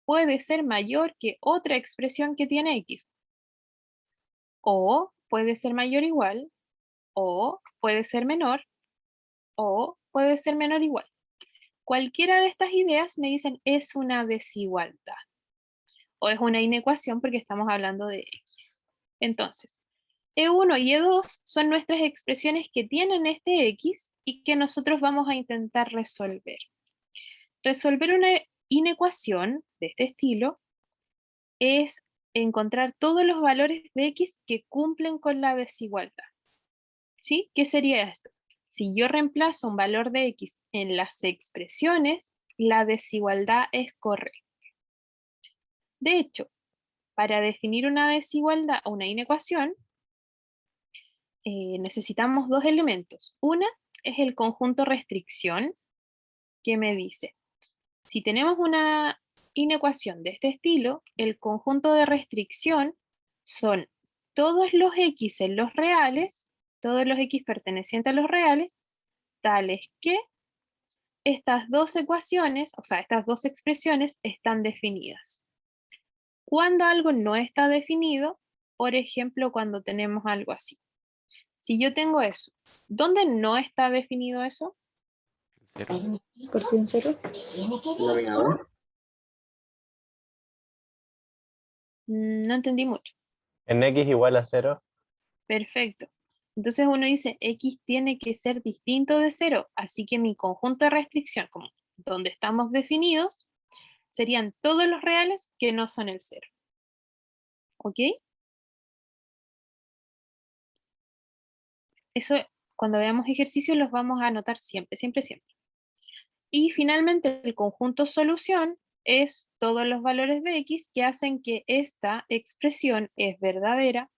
puede ser mayor que otra expresión que tiene x. O puede ser mayor o igual, o puede ser menor, o puede ser menor o igual. Cualquiera de estas ideas me dicen es una desigualdad. O es una inecuación porque estamos hablando de x. Entonces, E1 y E2 son nuestras expresiones que tienen este x y que nosotros vamos a intentar resolver. Resolver una inecuación de este estilo es encontrar todos los valores de x que cumplen con la desigualdad. ¿Sí? ¿Qué sería esto? Si yo reemplazo un valor de x en las expresiones, la desigualdad es correcta. De hecho, para definir una desigualdad o una inecuación, necesitamos dos elementos. Una es el conjunto restricción, que me dice, si tenemos una inecuación de este estilo, el conjunto de restricción son todos los x en los reales, todos los x pertenecientes a los reales, tales que estas dos ecuaciones, o sea, estas dos expresiones están definidas. Cuando algo no está definido, por ejemplo, cuando tenemos algo así. Si yo tengo eso, ¿dónde no está definido eso? ¿Por qué un cero? No entendí mucho. En x igual a 0. Perfecto. Entonces uno dice, x tiene que ser distinto de 0, así que mi conjunto de restricción, como donde estamos definidos, serían todos los reales que no son el 0. ¿Ok? Eso, cuando veamos ejercicios, los vamos a anotar siempre, siempre, siempre. Y finalmente el conjunto solución es todos los valores de x que hacen que esta expresión es verdadera,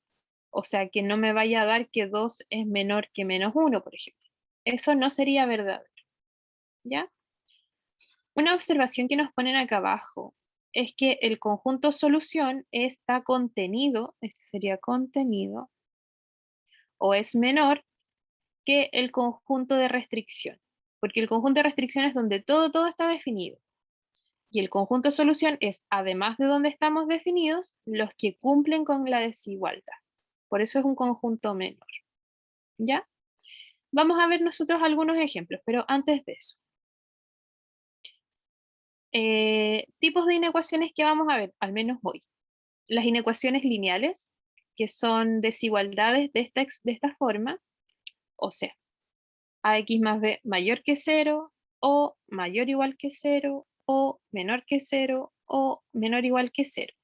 o sea que no me vaya a dar que 2 es menor que menos 1, por ejemplo. Eso no sería verdadero. ¿Ya? Una observación que nos ponen acá abajo es que el conjunto solución está contenido, este sería contenido, o es menor que el conjunto de restricción, porque el conjunto de restricción es donde todo está definido. Y el conjunto de solución es, además de donde estamos definidos, los que cumplen con la desigualdad. Por eso es un conjunto menor. ¿Ya? Vamos a ver nosotros algunos ejemplos, pero antes de eso. Tipos de inecuaciones que vamos a ver, al menos hoy. Las inecuaciones lineales, que son desigualdades de esta forma, o sea, ax más b mayor que 0, o mayor o igual que 0, o menor que 0, o menor o igual que 0.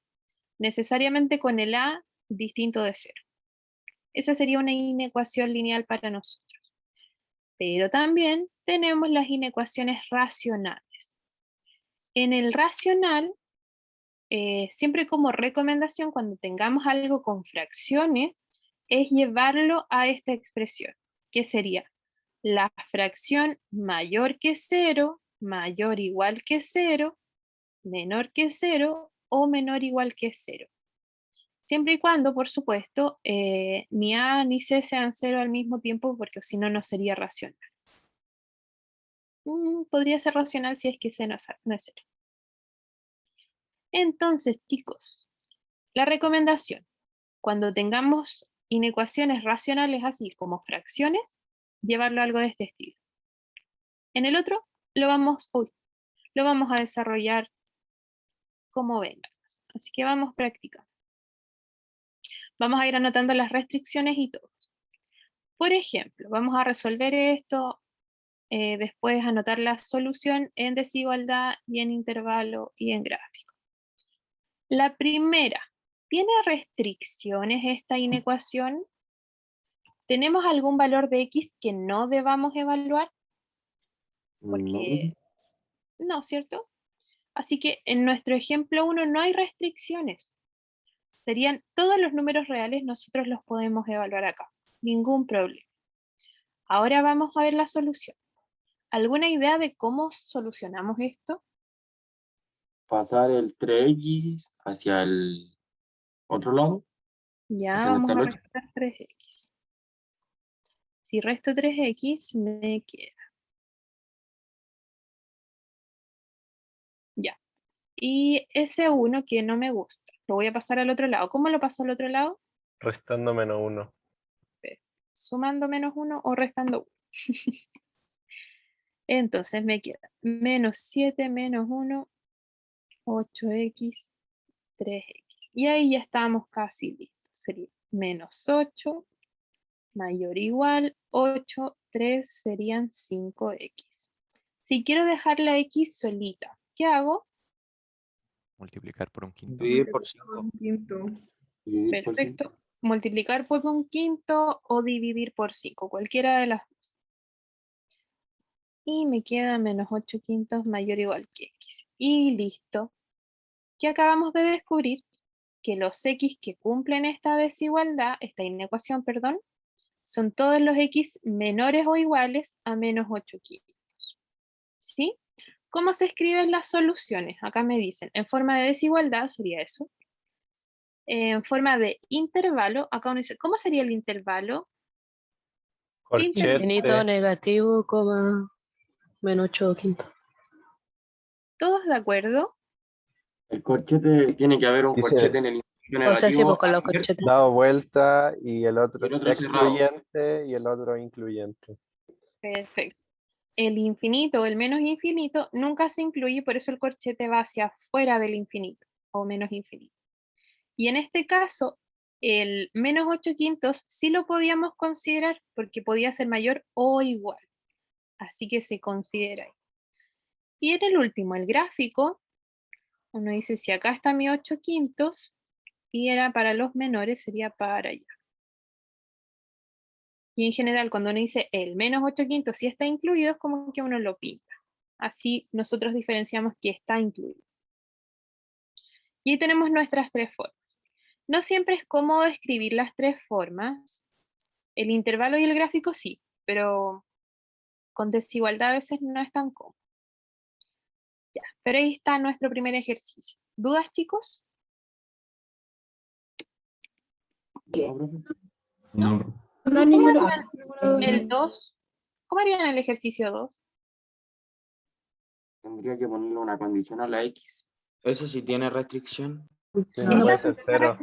Necesariamente con el a distinto de 0. Esa sería una inecuación lineal para nosotros. Pero también tenemos las inecuaciones racionales. En el racional, siempre como recomendación, cuando tengamos algo con fracciones, es llevarlo a esta expresión, que sería la fracción mayor que 0, mayor o igual que 0, menor que 0 o menor o igual que 0. Siempre y cuando, por supuesto, ni A ni C sean 0 al mismo tiempo, porque si no, no sería racional. Podría ser racional si es que C no es 0. Entonces, chicos, la recomendación, cuando tengamos inecuaciones racionales así como fracciones, llevarlo a algo de este estilo. En el otro lo vamos a desarrollar como venga. Así que vamos practicando. Vamos a ir anotando las restricciones y todo. Por ejemplo, vamos a resolver esto, después anotar la solución en desigualdad y en intervalo y en gráfico. La primera, ¿tiene restricciones esta inecuación? ¿Tenemos algún valor de x que no debamos evaluar? Porque no, ¿cierto? Así que en nuestro ejemplo 1 no hay restricciones. Serían todos los números reales, nosotros los podemos evaluar acá. Ningún problema. Ahora vamos a ver la solución. ¿Alguna idea de cómo solucionamos esto? Pasar el 3x hacia el otro lado. Ya, hacia donde vamos está a el 8. restar 3x. Si resto 3x, me queda. Ya. Y ese 1 que no me gusta, lo voy a pasar al otro lado. ¿Cómo lo paso al otro lado? Restando menos 1. Sumando menos 1 o restando 1. Entonces me queda menos 7 menos 1, 8x, 3x. Y ahí ya estamos casi listos. Sería menos 8, mayor o igual, 8, 3 serían 5x. Si quiero dejar la x solita, ¿qué hago? Multiplicar por un quinto. Dividir por 5. Perfecto. Multiplicar por un quinto o dividir por 5, cualquiera de las dos. Y me queda menos 8 quintos mayor o igual que x. Y listo. ¿Qué acabamos de descubrir? Que los x que cumplen esta desigualdad, esta inecuación, perdón, son todos los x menores o iguales a menos 8 quintos. ¿Sí? ¿Cómo se escriben las soluciones? Acá me dicen, en forma de desigualdad sería eso. En forma de intervalo, acá uno dice, ¿cómo sería el intervalo? Infinito, negativo, coma, menos 8 quinto. ¿Todos de acuerdo? El corchete, tiene que haber un Dice- corchete en el infinito O sea, sí, negativo. pues con los corchetes. Dado vuelta y el otro, Y el otro cerrado. excluyente y el otro incluyente. Perfecto. El infinito o el menos infinito nunca se incluye, por eso el corchete va hacia afuera del infinito o menos infinito. Y en este caso, el menos 8 quintos sí lo podíamos considerar porque podía ser mayor o igual. Así que se considera ahí. Y en el último, el gráfico, uno dice, si acá está mi 8 quintos, y era para los menores, sería para allá. Y en general, cuando uno dice el menos 8 quintos sí está incluido, es como que uno lo pinta. Así nosotros diferenciamos que está incluido. Y ahí tenemos nuestras tres formas. No siempre es cómodo escribir las tres formas. El intervalo y el gráfico sí, pero con desigualdad a veces no es tan cómodo. Ya, pero ahí está nuestro primer ejercicio. ¿Dudas, chicos? No, profe. No, ¿Cómo ninguno. harían el 2? ¿Cómo harían el ejercicio 2? Tendría que ponerle una condición a la X. Eso sí tiene restricción. Sí, no puede ser cero.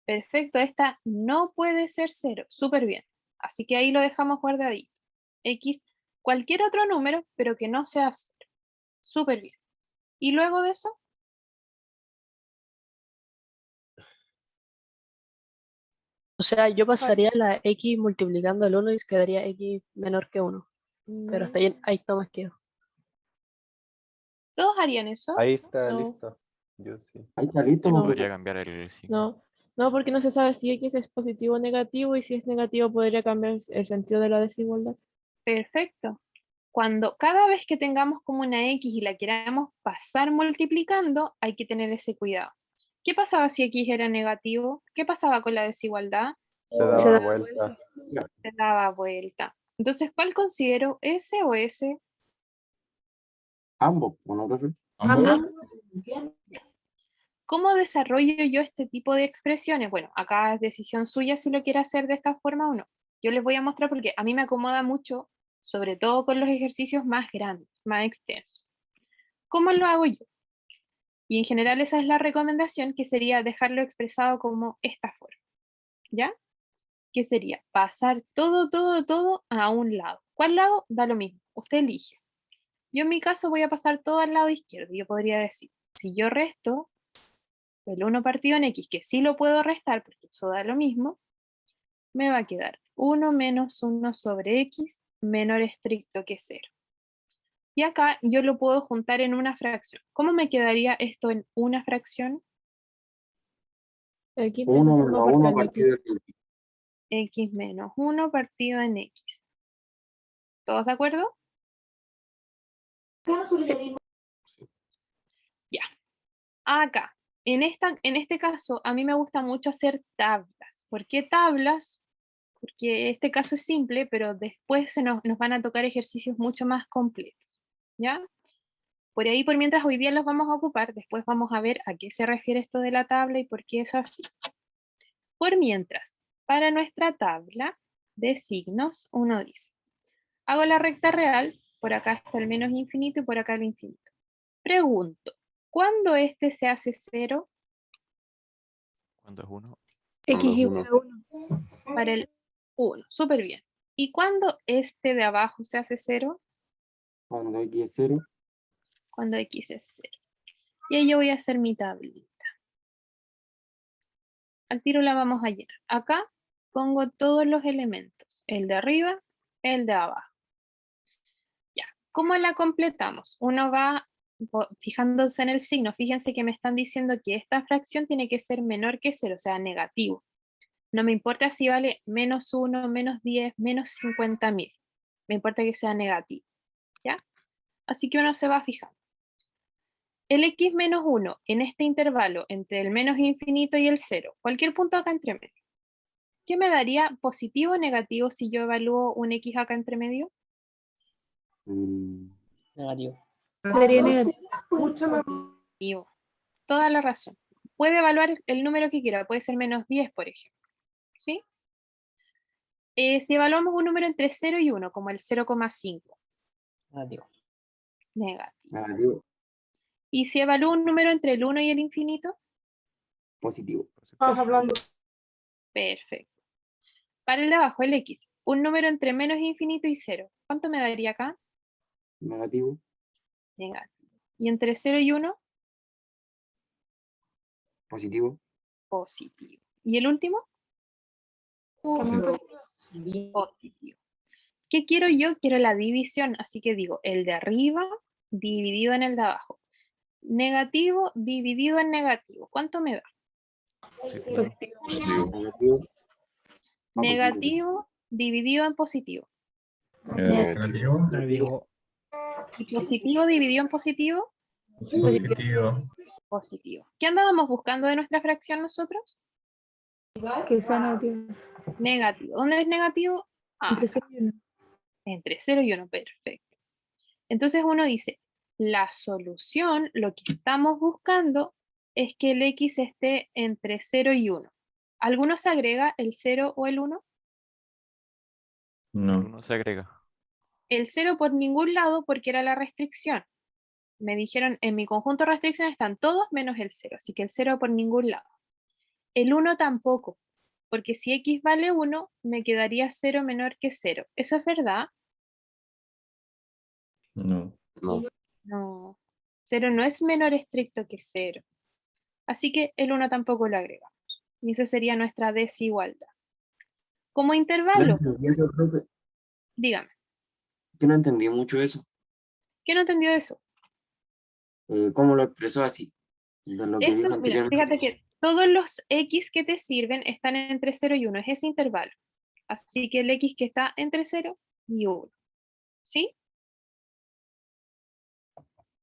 Perfecto, esta no puede ser 0. Súper bien. Así que ahí lo dejamos guardadito. X, cualquier otro número, pero que no sea 0. Súper bien. ¿Y luego de eso? O sea, yo pasaría la X multiplicando el 1 y quedaría X menor que 1. Pero hasta ahí está más que yo. ¿Todos harían eso? Ahí está No. listo. Yo sí. Ahí está listo, No. profe. Podría cambiar el signo. No, no, porque no se sabe si X es positivo o negativo, y si es negativo podría cambiar el sentido de la desigualdad. Perfecto. Cada vez que tengamos como una X y la queramos pasar multiplicando, hay que tener ese cuidado. ¿Qué pasaba si X era negativo? ¿Qué pasaba con la desigualdad? Se daba vuelta. Se daba vuelta. Entonces, ¿cuál considero? ¿S o S? Ambos, ¿no, profe? Ambos. ¿Cómo desarrollo yo este tipo de expresiones? Bueno, acá es decisión suya si lo quiere hacer de esta forma o no. Yo les voy a mostrar porque a mí me acomoda mucho, sobre todo con los ejercicios más grandes, más extensos. ¿Cómo lo hago yo? Y en general esa es la recomendación, que sería dejarlo expresado como esta forma. ¿Ya? Que sería pasar todo a un lado. ¿Cuál lado? Da lo mismo. Usted elige. Yo en mi caso voy a pasar todo al lado izquierdo. Yo podría decir, si yo resto el 1 partido en X, que sí lo puedo restar porque eso da lo mismo, me va a quedar 1 menos 1 sobre X menor estricto que 0. Y acá yo lo puedo juntar en una fracción. ¿Cómo me quedaría esto en una fracción? X 1 menos menos 1 1 partido en partido X. de X. X menos 1 partido en X. ¿Todos de acuerdo? Ya. Acá, en este caso, a mí me gusta mucho hacer tablas. ¿Por qué tablas? Porque este caso es simple, pero después nos van a tocar ejercicios mucho más completos. ¿Ya? Por ahí, por mientras hoy día los vamos a ocupar, después vamos a ver a qué se refiere esto de la tabla y por qué es así. Por mientras, para nuestra tabla de signos, uno dice, hago la recta real, por acá está el menos infinito y por acá el infinito. Pregunto, ¿cuándo este se hace 0? ¿Cuándo es 1? X igual a 1. Para el 1, súper bien. ¿Y cuándo este de abajo se hace 0? Cuando X es 0. Cuando X es 0. Y ahí yo voy a hacer mi tablita. Al tiro la vamos a llenar. Acá pongo todos los elementos. El de arriba, el de abajo. Ya. ¿Cómo la completamos? Uno va fijándose en el signo. Fíjense que me están diciendo que esta fracción tiene que ser menor que 0, o sea, negativo. No me importa si vale menos 1, menos 10, menos 50.000. Me importa que sea negativo. ¿Ya? Así que uno se va fijando. El X menos 1 en este intervalo entre el menos infinito y el 0, cualquier punto acá entre medio, ¿qué me daría positivo o negativo si yo evalúo un X acá entre medio? Negativo. Sería negativo. Negativo. Toda la razón. Puede evaluar el número que quiera, puede ser menos 10, por ejemplo. ¿Sí? Si evaluamos un número entre 0 y 1, como el 0,5. Negativo. Negativo. ¿Y si evalúo un número entre el 1 y el infinito? Positivo. Estamos hablando. Perfecto. Para el de abajo, el X, un número entre menos infinito y 0. ¿Cuánto me daría acá? Negativo. Negativo. ¿Y entre 0 y 1? Positivo. Positivo. ¿Y el último? Positivo. Positivo. ¿Qué quiero yo? Quiero la división, así que digo el de arriba dividido en el de abajo. Negativo dividido en negativo. ¿Cuánto me da? Positivo. Negativo. Negativo dividido en positivo. Negativo. Negativo. ¿Y positivo dividido en positivo? Positivo. Positivo. ¿Qué andábamos buscando de nuestra fracción nosotros? Que sea negativo. Negativo. ¿Dónde es negativo? Entre 0 y 1. Entre 0 y 1, perfecto. Entonces uno dice, la solución, lo que estamos buscando, es que el x esté entre 0 y 1. ¿Alguno se agrega el 0 o el 1? No. Uno se agrega. El 0 por ningún lado porque era la restricción. Me dijeron, en mi conjunto de restricción están todos menos el 0, así que el 0 por ningún lado. El 1 tampoco, porque si x vale 1, me quedaría 0 menor que 0. ¿Eso es verdad? No. No. 0 no es menor estricto que 0. Así que el 1 tampoco lo agregamos. Y esa sería nuestra desigualdad. Como intervalo, Y eso, profe, dígame, que no entendí mucho eso. ¿qué no entendió eso? ¿Cómo lo expresó así? De lo que Esto, dijo mira, anteriormente. fíjate que todos los x que te sirven están entre 0 y 1, es ese intervalo. Así que el x que está entre 0 y 1. ¿Sí?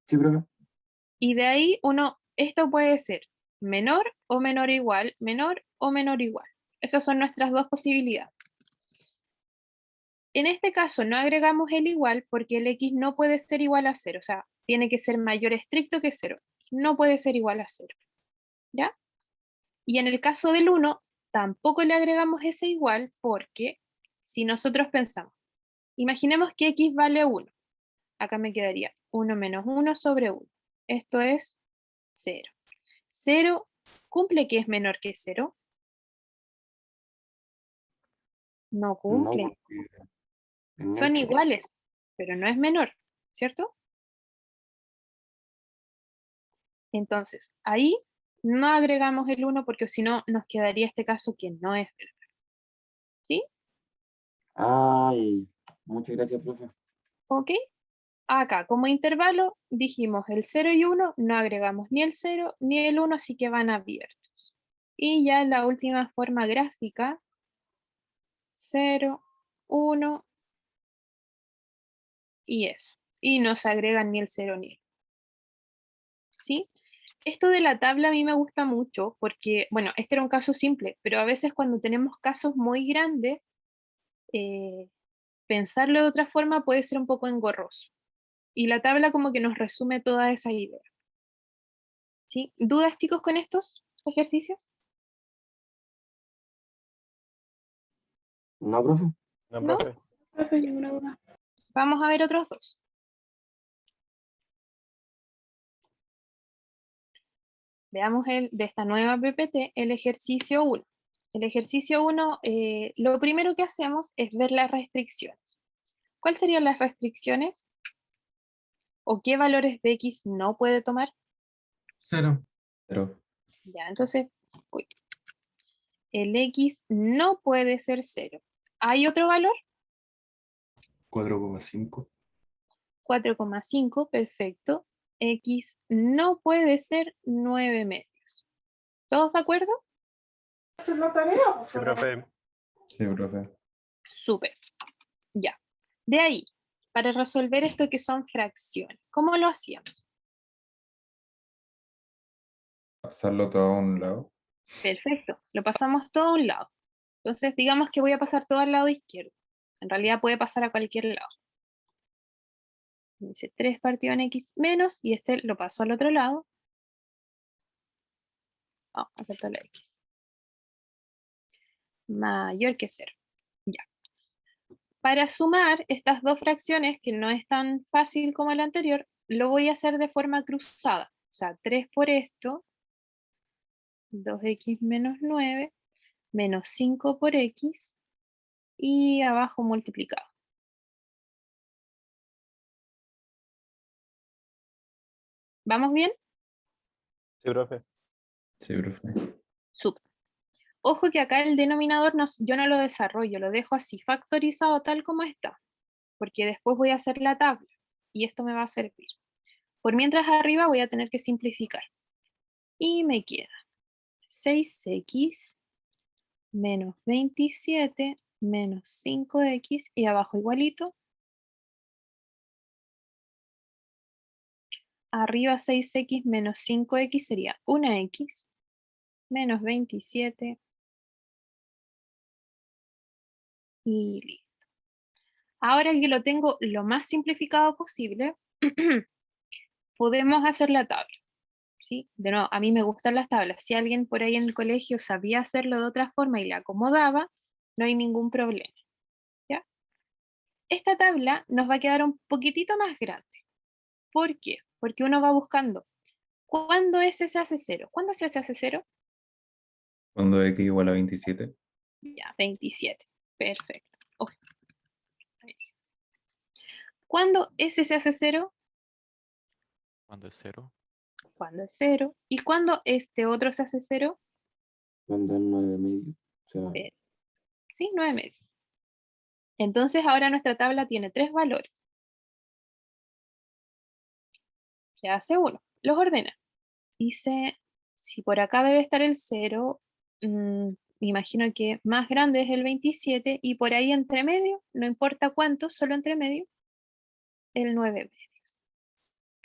Sí, profe. Y de ahí esto puede ser menor o menor igual, menor o menor igual. Esas son nuestras dos posibilidades. En este caso no agregamos el igual porque el x no puede ser igual a 0, o sea, tiene que ser mayor estricto que 0. No puede ser igual a 0. ¿Ya? Y en el caso del 1, tampoco le agregamos ese igual porque si nosotros pensamos, imaginemos que x vale 1. Acá me quedaría 1 menos 1 sobre 1. Esto es 0. 0 cumple que es menor que 0. No No, cumple. porque es Son neutro. iguales, pero no es menor, ¿cierto? Entonces, ahí no agregamos el 1 porque si no nos quedaría este caso que no es verdad. ¿Sí? Ay, muchas gracias, profe. ¿Ok? Acá, como intervalo, dijimos el 0 y 1, no agregamos ni el 0 ni el 1, así que van abiertos. Y ya en la última forma gráfica, 0, 1 y eso. Y no se agregan ni el 0 ni el 1. ¿Sí? Esto de la tabla a mí me gusta mucho porque, bueno, este era un caso simple, pero a veces cuando tenemos casos muy grandes, pensarlo de otra forma puede ser un poco engorroso. Y la tabla como que nos resume toda esa idea. ¿Sí? ¿Dudas, chicos, con estos ejercicios? No, profe. No, ¿No? profe. Profe, ninguna duda. Vamos a ver otros dos. Veamos de esta nueva PPT, el ejercicio 1. El ejercicio 1, lo primero que hacemos es ver las restricciones. ¿Cuáles serían las restricciones? ¿O qué valores de x no puede tomar? 0. Ya, entonces, uy, el x no puede ser 0. ¿Hay otro valor? 4,5. 4,5, perfecto. X no puede ser 9 medios. ¿Todos de acuerdo? Sí, profe. Sí, profe. Súper. Ya. De ahí, para resolver esto que son fracciones, ¿cómo lo hacíamos? Pasarlo todo a un lado. Perfecto. Lo pasamos todo a un lado. Entonces, digamos que voy a pasar todo al lado izquierdo. En realidad puede pasar a cualquier lado. Dice 3 partido en x menos, y este lo paso al otro lado. Acá está la x. Mayor que 0. Ya. Para sumar estas dos fracciones, que no es tan fácil como la anterior, lo voy a hacer de forma cruzada. O sea, 3 por esto, 2x menos 9, menos 5 por x, y abajo multiplicado. ¿Vamos bien? Sí, profe. Sí, profe. Súper. Ojo que acá el denominador yo no lo desarrollo, lo dejo así factorizado tal como está, porque después voy a hacer la tabla y esto me va a servir. Por mientras arriba voy a tener que simplificar. Y me queda 6x menos 27 menos 5x y abajo igualito Arriba 6x menos 5x sería 1x menos 27. Y listo. Ahora que lo tengo lo más simplificado posible, podemos hacer la tabla. ¿Sí? De nuevo, a mí me gustan las tablas. Si alguien por ahí en el colegio sabía hacerlo de otra forma y la acomodaba, no hay ningún problema. ¿Ya? Esta tabla nos va a quedar un poquitito más grande. ¿Por qué? Porque uno va buscando. ¿Cuándo S se hace 0? ¿Cuándo se hace 0? Cuando x igual a 27. Ya, 27. Perfecto. Uy. Ahí sí. ¿Cuándo S se hace 0? Cuando es 0. Cuando es 0. ¿Y cuándo este otro se hace 0? Cuando es 9 medio. O sea, Sí, 9 medio. Entonces ahora nuestra tabla tiene 3 valores. ¿Qué hace uno? Los ordena. Dice, si por acá debe estar el 0, me imagino que más grande es el 27 y por ahí entre medio, no importa cuánto, solo entre medio, el 9 medios.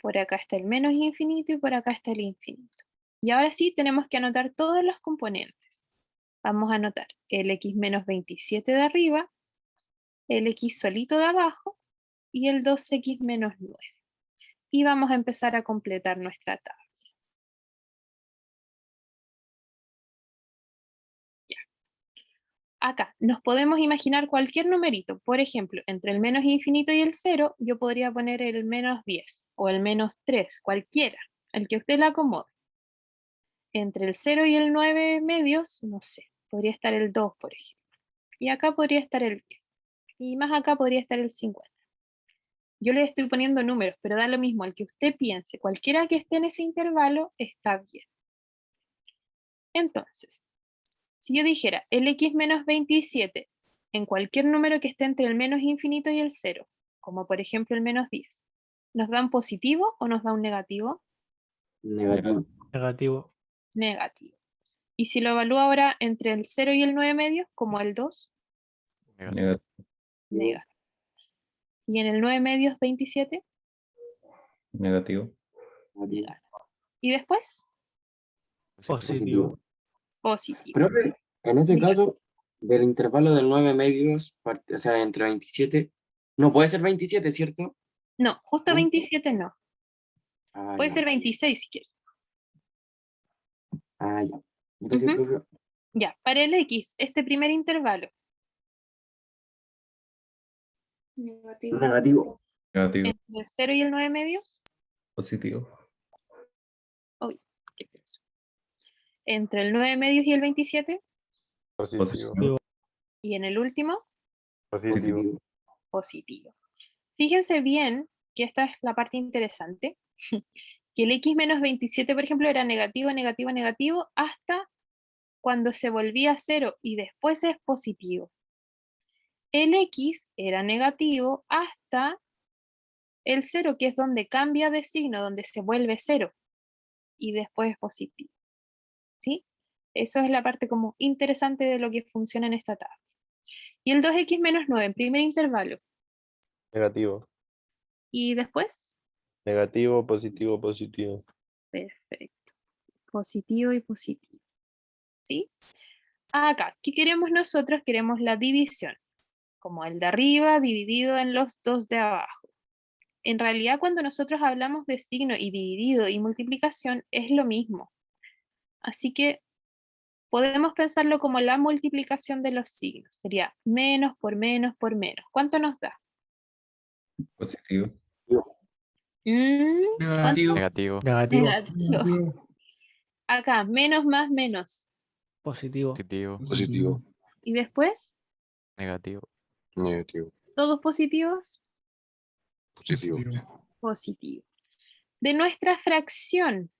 Por acá está el menos infinito y por acá está el infinito. Y ahora sí tenemos que anotar todos los componentes. Vamos a anotar el x menos 27 de arriba, el x solito de abajo y el 2x menos 9. Y vamos a empezar a completar nuestra tabla. Ya. Acá nos podemos imaginar cualquier numerito. Por ejemplo, entre el menos infinito y el 0, yo podría poner el menos 10 o el menos 3, cualquiera, el que usted le acomode. Entre el 0 y el 9 medios, no sé, podría estar el 2, por ejemplo. Y acá podría estar el 10. Y más acá podría estar el 50. Yo le estoy poniendo números, pero da lo mismo, al que usted piense, cualquiera que esté en ese intervalo está bien. Entonces, si yo dijera el x menos 27 en cualquier número que esté entre el menos infinito y el 0, como por ejemplo el menos 10, ¿nos da un positivo o nos da un negativo? negativo. Negativo. Negativo. Y si lo evalúo ahora entre el 0 y el 9 medios, como el 2, Negativo. negativo. Y en el 9 medios 27, Negativo. negativo. Y después, Positivo. positivo. Profe, en ese Diga. caso, del intervalo del 9 medios, o sea, entre 27, no puede ser 27, ¿cierto? No, justo ¿No? 27 no. Ah, Puede ya. ser 26 si quiere. Ah, ya. Gracias, Ujú. profe. Ya, para el X, este primer intervalo. Negativo. Negativo. Negativo. Entre el 0 y el 9 medios. Positivo. Uy, qué peso. Entre el 9 medios y el 27. Positivo. Y en el último, Positivo. positivo. Fíjense bien que esta es la parte interesante. Que el X menos 27, por ejemplo, era negativo, negativo, negativo, hasta cuando se volvía 0 y después es positivo. El X era negativo hasta el 0, que es donde cambia de signo, donde se vuelve 0 y después es positivo. ¿Sí? Eso es la parte como interesante de lo que funciona en esta tabla. Y el 2x menos 9 en primer intervalo. Negativo. ¿Y después? Negativo, positivo, positivo. Perfecto. Positivo y positivo. ¿Sí? Acá, ¿qué queremos nosotros? Queremos la división. Como el de arriba dividido en los dos de abajo. En realidad, cuando nosotros hablamos de signo y dividido y multiplicación, es lo mismo. Así que podemos pensarlo como la multiplicación de los signos. Sería menos por menos por menos. ¿Cuánto nos da? Positivo. Negativo. Negativo. Negativo. Negativo. Acá, menos más menos. Positivo. Positivo. Positivo. ¿Y después? Negativo. Negativo. ¿Todos positivos? Positivo. Positivo. De nuestra fracción,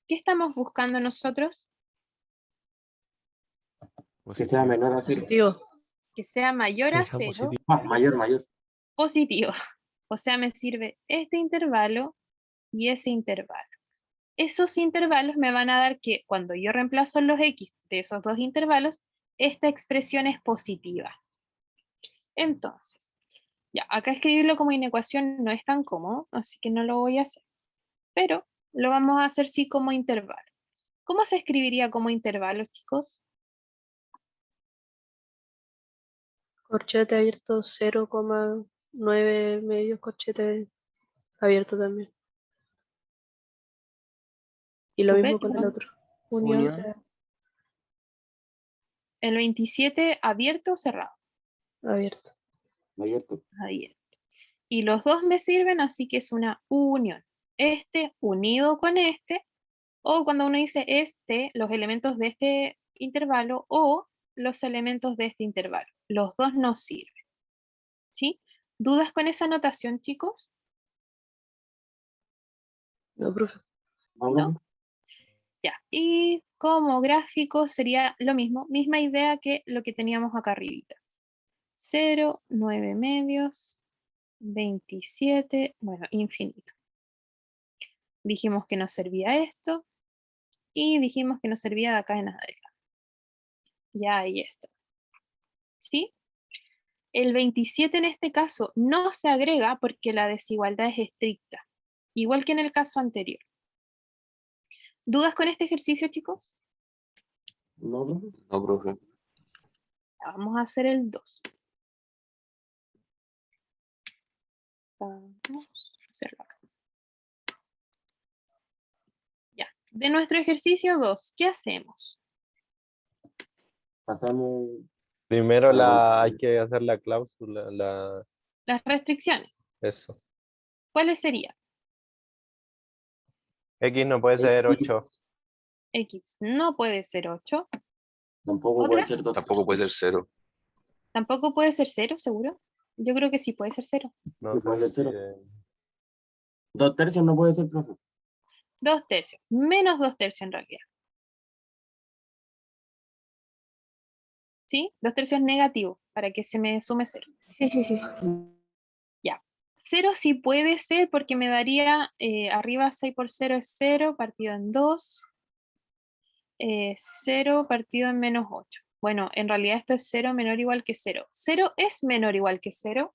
¿qué estamos buscando nosotros? Que sea Positivo. menor a 0. Positivo. Que sea mayor Que a sea 0. positivo. Ah, mayor, mayor. Positivo. O sea, me sirve este intervalo y ese intervalo. Esos intervalos me van a dar que cuando yo reemplazo los x de esos dos intervalos, esta expresión es positiva. Entonces, ya, acá escribirlo como inecuación no es tan cómodo, así que no lo voy a hacer. pero lo vamos a hacer sí como intervalo. ¿Cómo se escribiría como intervalo, chicos? Corchete abierto 0,9 medios, corchete abierto también. Y lo Súper, mismo con el igual. otro. Unión. O sea, El 27 abierto o cerrado. abierto. Abierto. Abierto. Y los dos me sirven, así que es una unión. Este unido con este, o cuando uno dice este, los elementos de este intervalo o los elementos de este intervalo. Los dos nos sirven. ¿Sí? ¿Dudas con esa notación, chicos? No, profe. ¿No? Ya. Y como gráfico sería lo mismo, misma idea que lo que teníamos acá arribita. 0, 9 medios, 27, bueno, infinito. Dijimos que nos servía esto y dijimos que nos servía de acá en adelante. Ya ahí está. ¿Sí? El 27 en este caso no se agrega porque la desigualdad es estricta, igual que en el caso anterior. ¿Dudas con este ejercicio, chicos? No, profe. No, profe. Vamos a hacer el 2. Vamos a hacerlo acá. Ya. De nuestro ejercicio 2, ¿qué hacemos? Pasamos. Primero hay que hacer la cláusula, Las restricciones. eso. ¿Cuáles serían? X no puede ser 8. X no puede ser 8. Tampoco ¿Otra? puede ser 2. Tampoco puede ser 0. Tampoco puede ser 0, ¿seguro? Yo creo que sí puede ser 0. No Sí, puede sé ser si, 0. 2 tercios no puede ser, profe. 2 tercios. Menos 2 tercios en realidad. ¿Sí? 2 tercios negativo, para que se me sume 0. Sí. Ya. 0 sí puede ser porque me daría, arriba 6 por 0 es 0, partido en 2. 0 partido en menos 8. Bueno, en realidad esto es 0 menor o igual que 0. 0 es menor o igual que 0.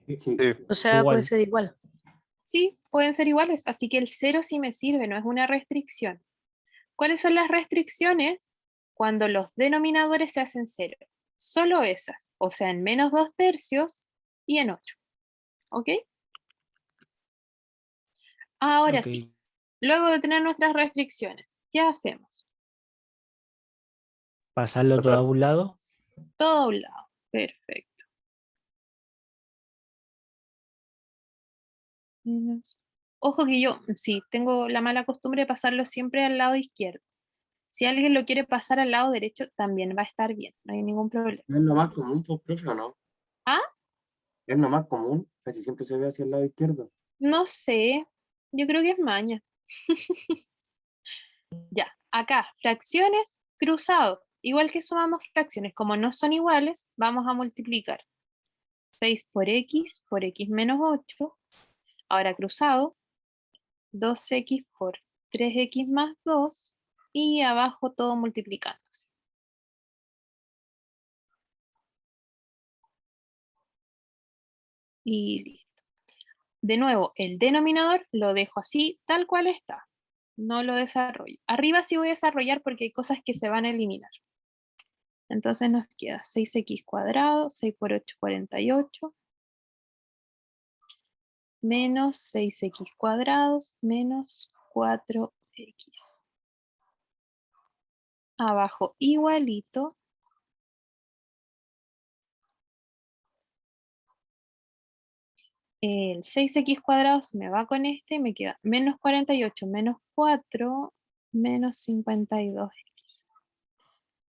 Sí. O sea, Igual. puede ser igual. Sí, pueden ser iguales. Así que el 0 sí me sirve, no es una restricción. ¿Cuáles son las restricciones? Cuando los denominadores se hacen 0. Solo esas. O sea, en menos 2 tercios y en 8. ¿Ok? Ahora Ok. sí. Luego de tener nuestras restricciones, ¿qué hacemos? Pasarlo todo a un lado. Todo a un lado. Perfecto. Menos. Ojo que yo, sí, tengo la mala costumbre de pasarlo siempre al lado izquierdo. Si alguien lo quiere pasar al lado derecho, también va a estar bien, no hay ningún problema. ¿Es lo más común, pues, profe, o no? ¿Ah? Es lo más común. Casi siempre se ve hacia el lado izquierdo. No sé, yo creo que es maña. Ya, acá, fracciones, cruzado. Igual que sumamos fracciones, como no son iguales, vamos a multiplicar. 6 por x menos 8. Ahora cruzado, 2x por 3x más 2. Y abajo todo multiplicándose. Y listo. De nuevo, el denominador lo dejo así, tal cual está. No lo desarrollo. Arriba sí voy a desarrollar porque hay cosas que se van a eliminar. Entonces nos queda 6x cuadrado, 6 por 8, 48. Menos 6x cuadrados, menos 4x. Abajo igualito. El 6x cuadrado se me va con este y me queda menos 48 menos 4 menos 52x.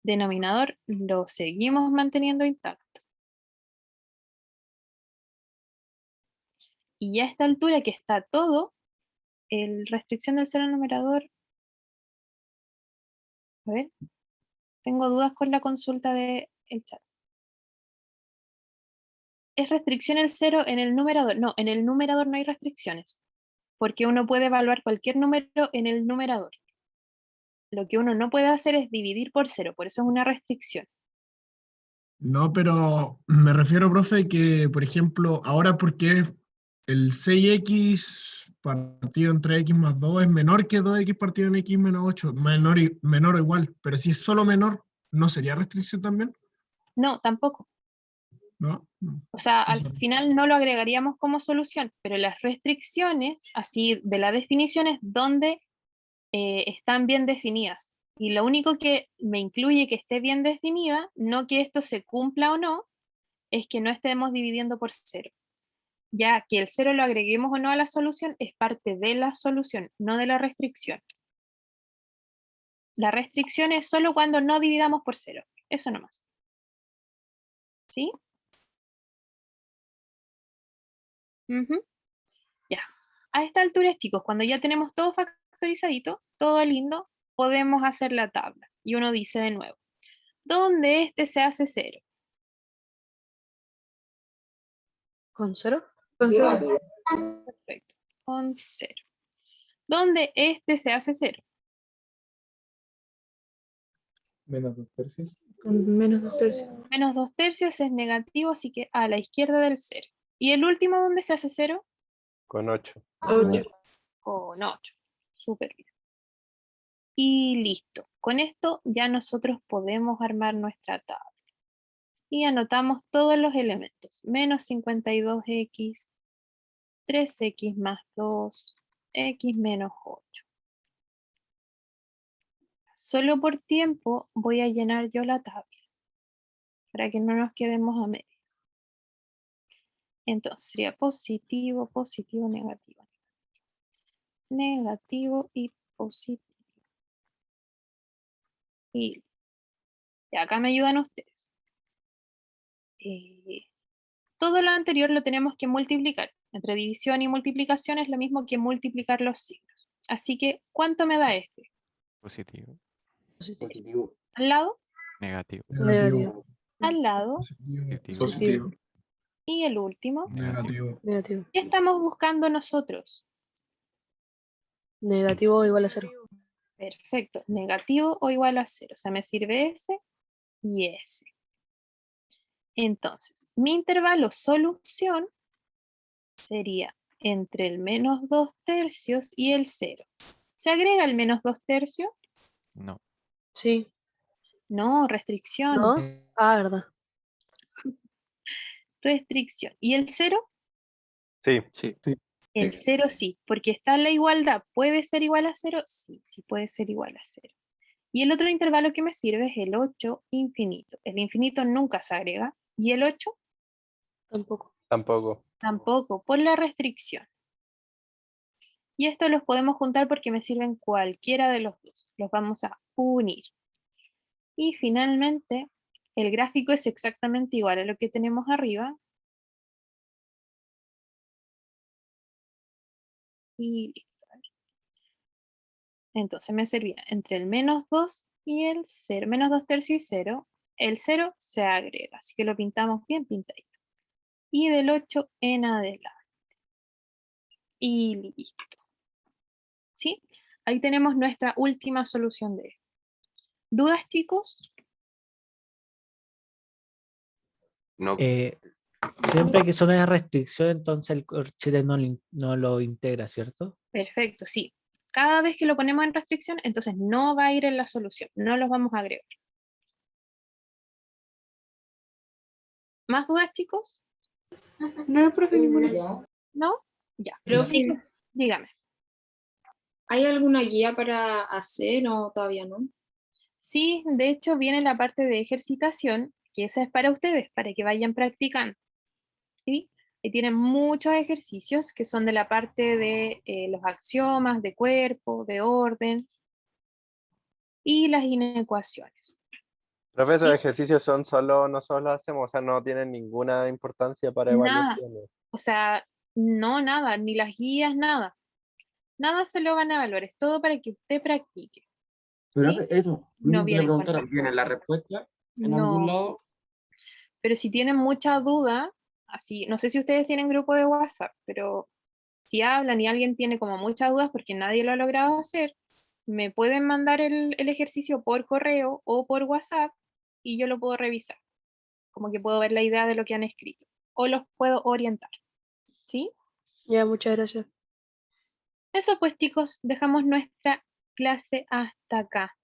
Denominador lo seguimos manteniendo intacto. Y ya a esta altura que está todo, el restricción del cero numerador. A ver, tengo dudas con la consulta del chat. ¿Es restricción el 0 en el numerador? No, en el numerador no hay restricciones, porque uno puede evaluar cualquier número en el numerador. Lo que uno no puede hacer es dividir por 0, por eso es una restricción. No, pero me refiero, profe, que, por ejemplo, ahora porque el 6x partido entre x más 2 es menor que 2x partido en x menos 8, menor o igual, pero si es solo menor, ¿no sería restricción también? No, tampoco. ¿No? O sea, al Eso. final no lo agregaríamos como solución, pero las restricciones, así de la definición, es donde están bien definidas. Y lo único que me incluye que esté bien definida, no que esto se cumpla o no, es que no estemos dividiendo por cero. Ya que el cero lo agreguemos o no a la solución es parte de la solución, no de la restricción. La restricción es solo cuando no dividamos por cero. Eso nomás. ¿Sí? Ujú. Ya. A esta altura, chicos, cuando ya tenemos todo factorizadito, todo lindo, podemos hacer la tabla. Y uno dice de nuevo, ¿dónde este se hace cero? ¿Con 0? Perfecto, con 0. ¿Dónde este se hace 0? Menos 2/3. Con menos 2/3. Menos 2/3 es negativo, así que a la izquierda del 0. ¿Y el último dónde se hace 0? Con 8. 8. Con 8. Súper bien. Y listo. Con esto ya nosotros podemos armar nuestra tabla. Y anotamos todos los elementos. Menos 52x, 3x más 2, x menos 8. Solo por tiempo voy a llenar yo la tabla, para que no nos quedemos a medias. Entonces sería positivo, positivo, negativo. Negativo y positivo. Y acá me ayudan ustedes. Todo lo anterior lo tenemos que multiplicar. Entre división y multiplicación es lo mismo que multiplicar los signos. Así que, ¿cuánto me da este? Positivo. Positivo. ¿Al lado? Negativo. Negativo. Al lado. Positivo. Positivo. Y el último. Negativo. Negativo. ¿Qué estamos buscando nosotros? Negativo o igual a 0. Perfecto. Negativo o igual a 0. O sea, me sirve ese y ese. Entonces, mi intervalo solución sería entre el menos 2/3 y el 0. ¿Se agrega el menos 2/3? No. Sí. No, restricción. ¿No? Ah, verdad. Restricción. ¿Y el 0? Sí. Sí. El 0 sí, porque está en la igualdad. ¿Puede ser igual a 0? Sí, sí puede ser igual a 0. Y el otro intervalo que me sirve es el 8 infinito. El infinito nunca se agrega. ¿Y el 8? Tampoco. Tampoco. Tampoco, por la restricción. Y esto los podemos juntar porque me sirven cualquiera de los dos. Los vamos a unir. Y finalmente, el gráfico es exactamente igual a lo que tenemos arriba. Y listo. Entonces me servía entre el menos 2 y el 0. Menos 2/3 y 0. El 0 se agrega, así que lo pintamos bien pintadito. Y del 8 en adelante. Y listo. ¿Sí? Ahí tenemos nuestra última solución de esto. ¿Dudas, chicos? No. Siempre que son una restricción, entonces el corchete no lo integra, ¿cierto? Perfecto, sí. Cada vez que lo ponemos en restricción, entonces no va a ir en la solución. No los vamos a agregar. ¿Más dudas, chicos? No, profe, ninguna. ¿No? Ya. Profe, Dígame. ¿hay alguna guía para hacer o todavía no? Sí, de hecho viene la parte de ejercitación, que esa es para ustedes, para que vayan practicando. ¿Sí? Y tienen muchos ejercicios que son de la parte de los axiomas, de cuerpo, de orden y las inecuaciones. Profe, esos ¿Sí? ejercicios son solo, nosotros los hacemos, o sea, no tienen ninguna importancia para Nada, evaluaciones. o sea, no nada, ni las guías, nada. Nada se lo van a evaluar, es todo para que usted practique. Pero ¿Sí? eso, No mismo que le vienen con preguntaron, ¿tiene la respuesta en algún No, lado? pero si tienen mucha duda, así, no sé si ustedes tienen grupo de WhatsApp, pero si hablan y alguien tiene como muchas dudas porque nadie lo ha logrado hacer, me pueden mandar el ejercicio por correo o por WhatsApp y yo lo puedo revisar. Como que puedo ver la idea de lo que han escrito. O los puedo orientar. ¿Sí? Ya, muchas gracias. Eso pues chicos, dejamos nuestra clase hasta acá.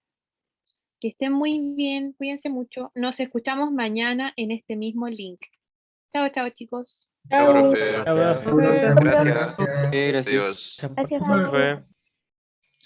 Que estén muy bien, cuídense mucho. Nos escuchamos mañana en este mismo link. Chao, chao chicos. Chao, profe. Gracias. Gracias. Gracias. Gracias. Gracias. Bueno, Profe.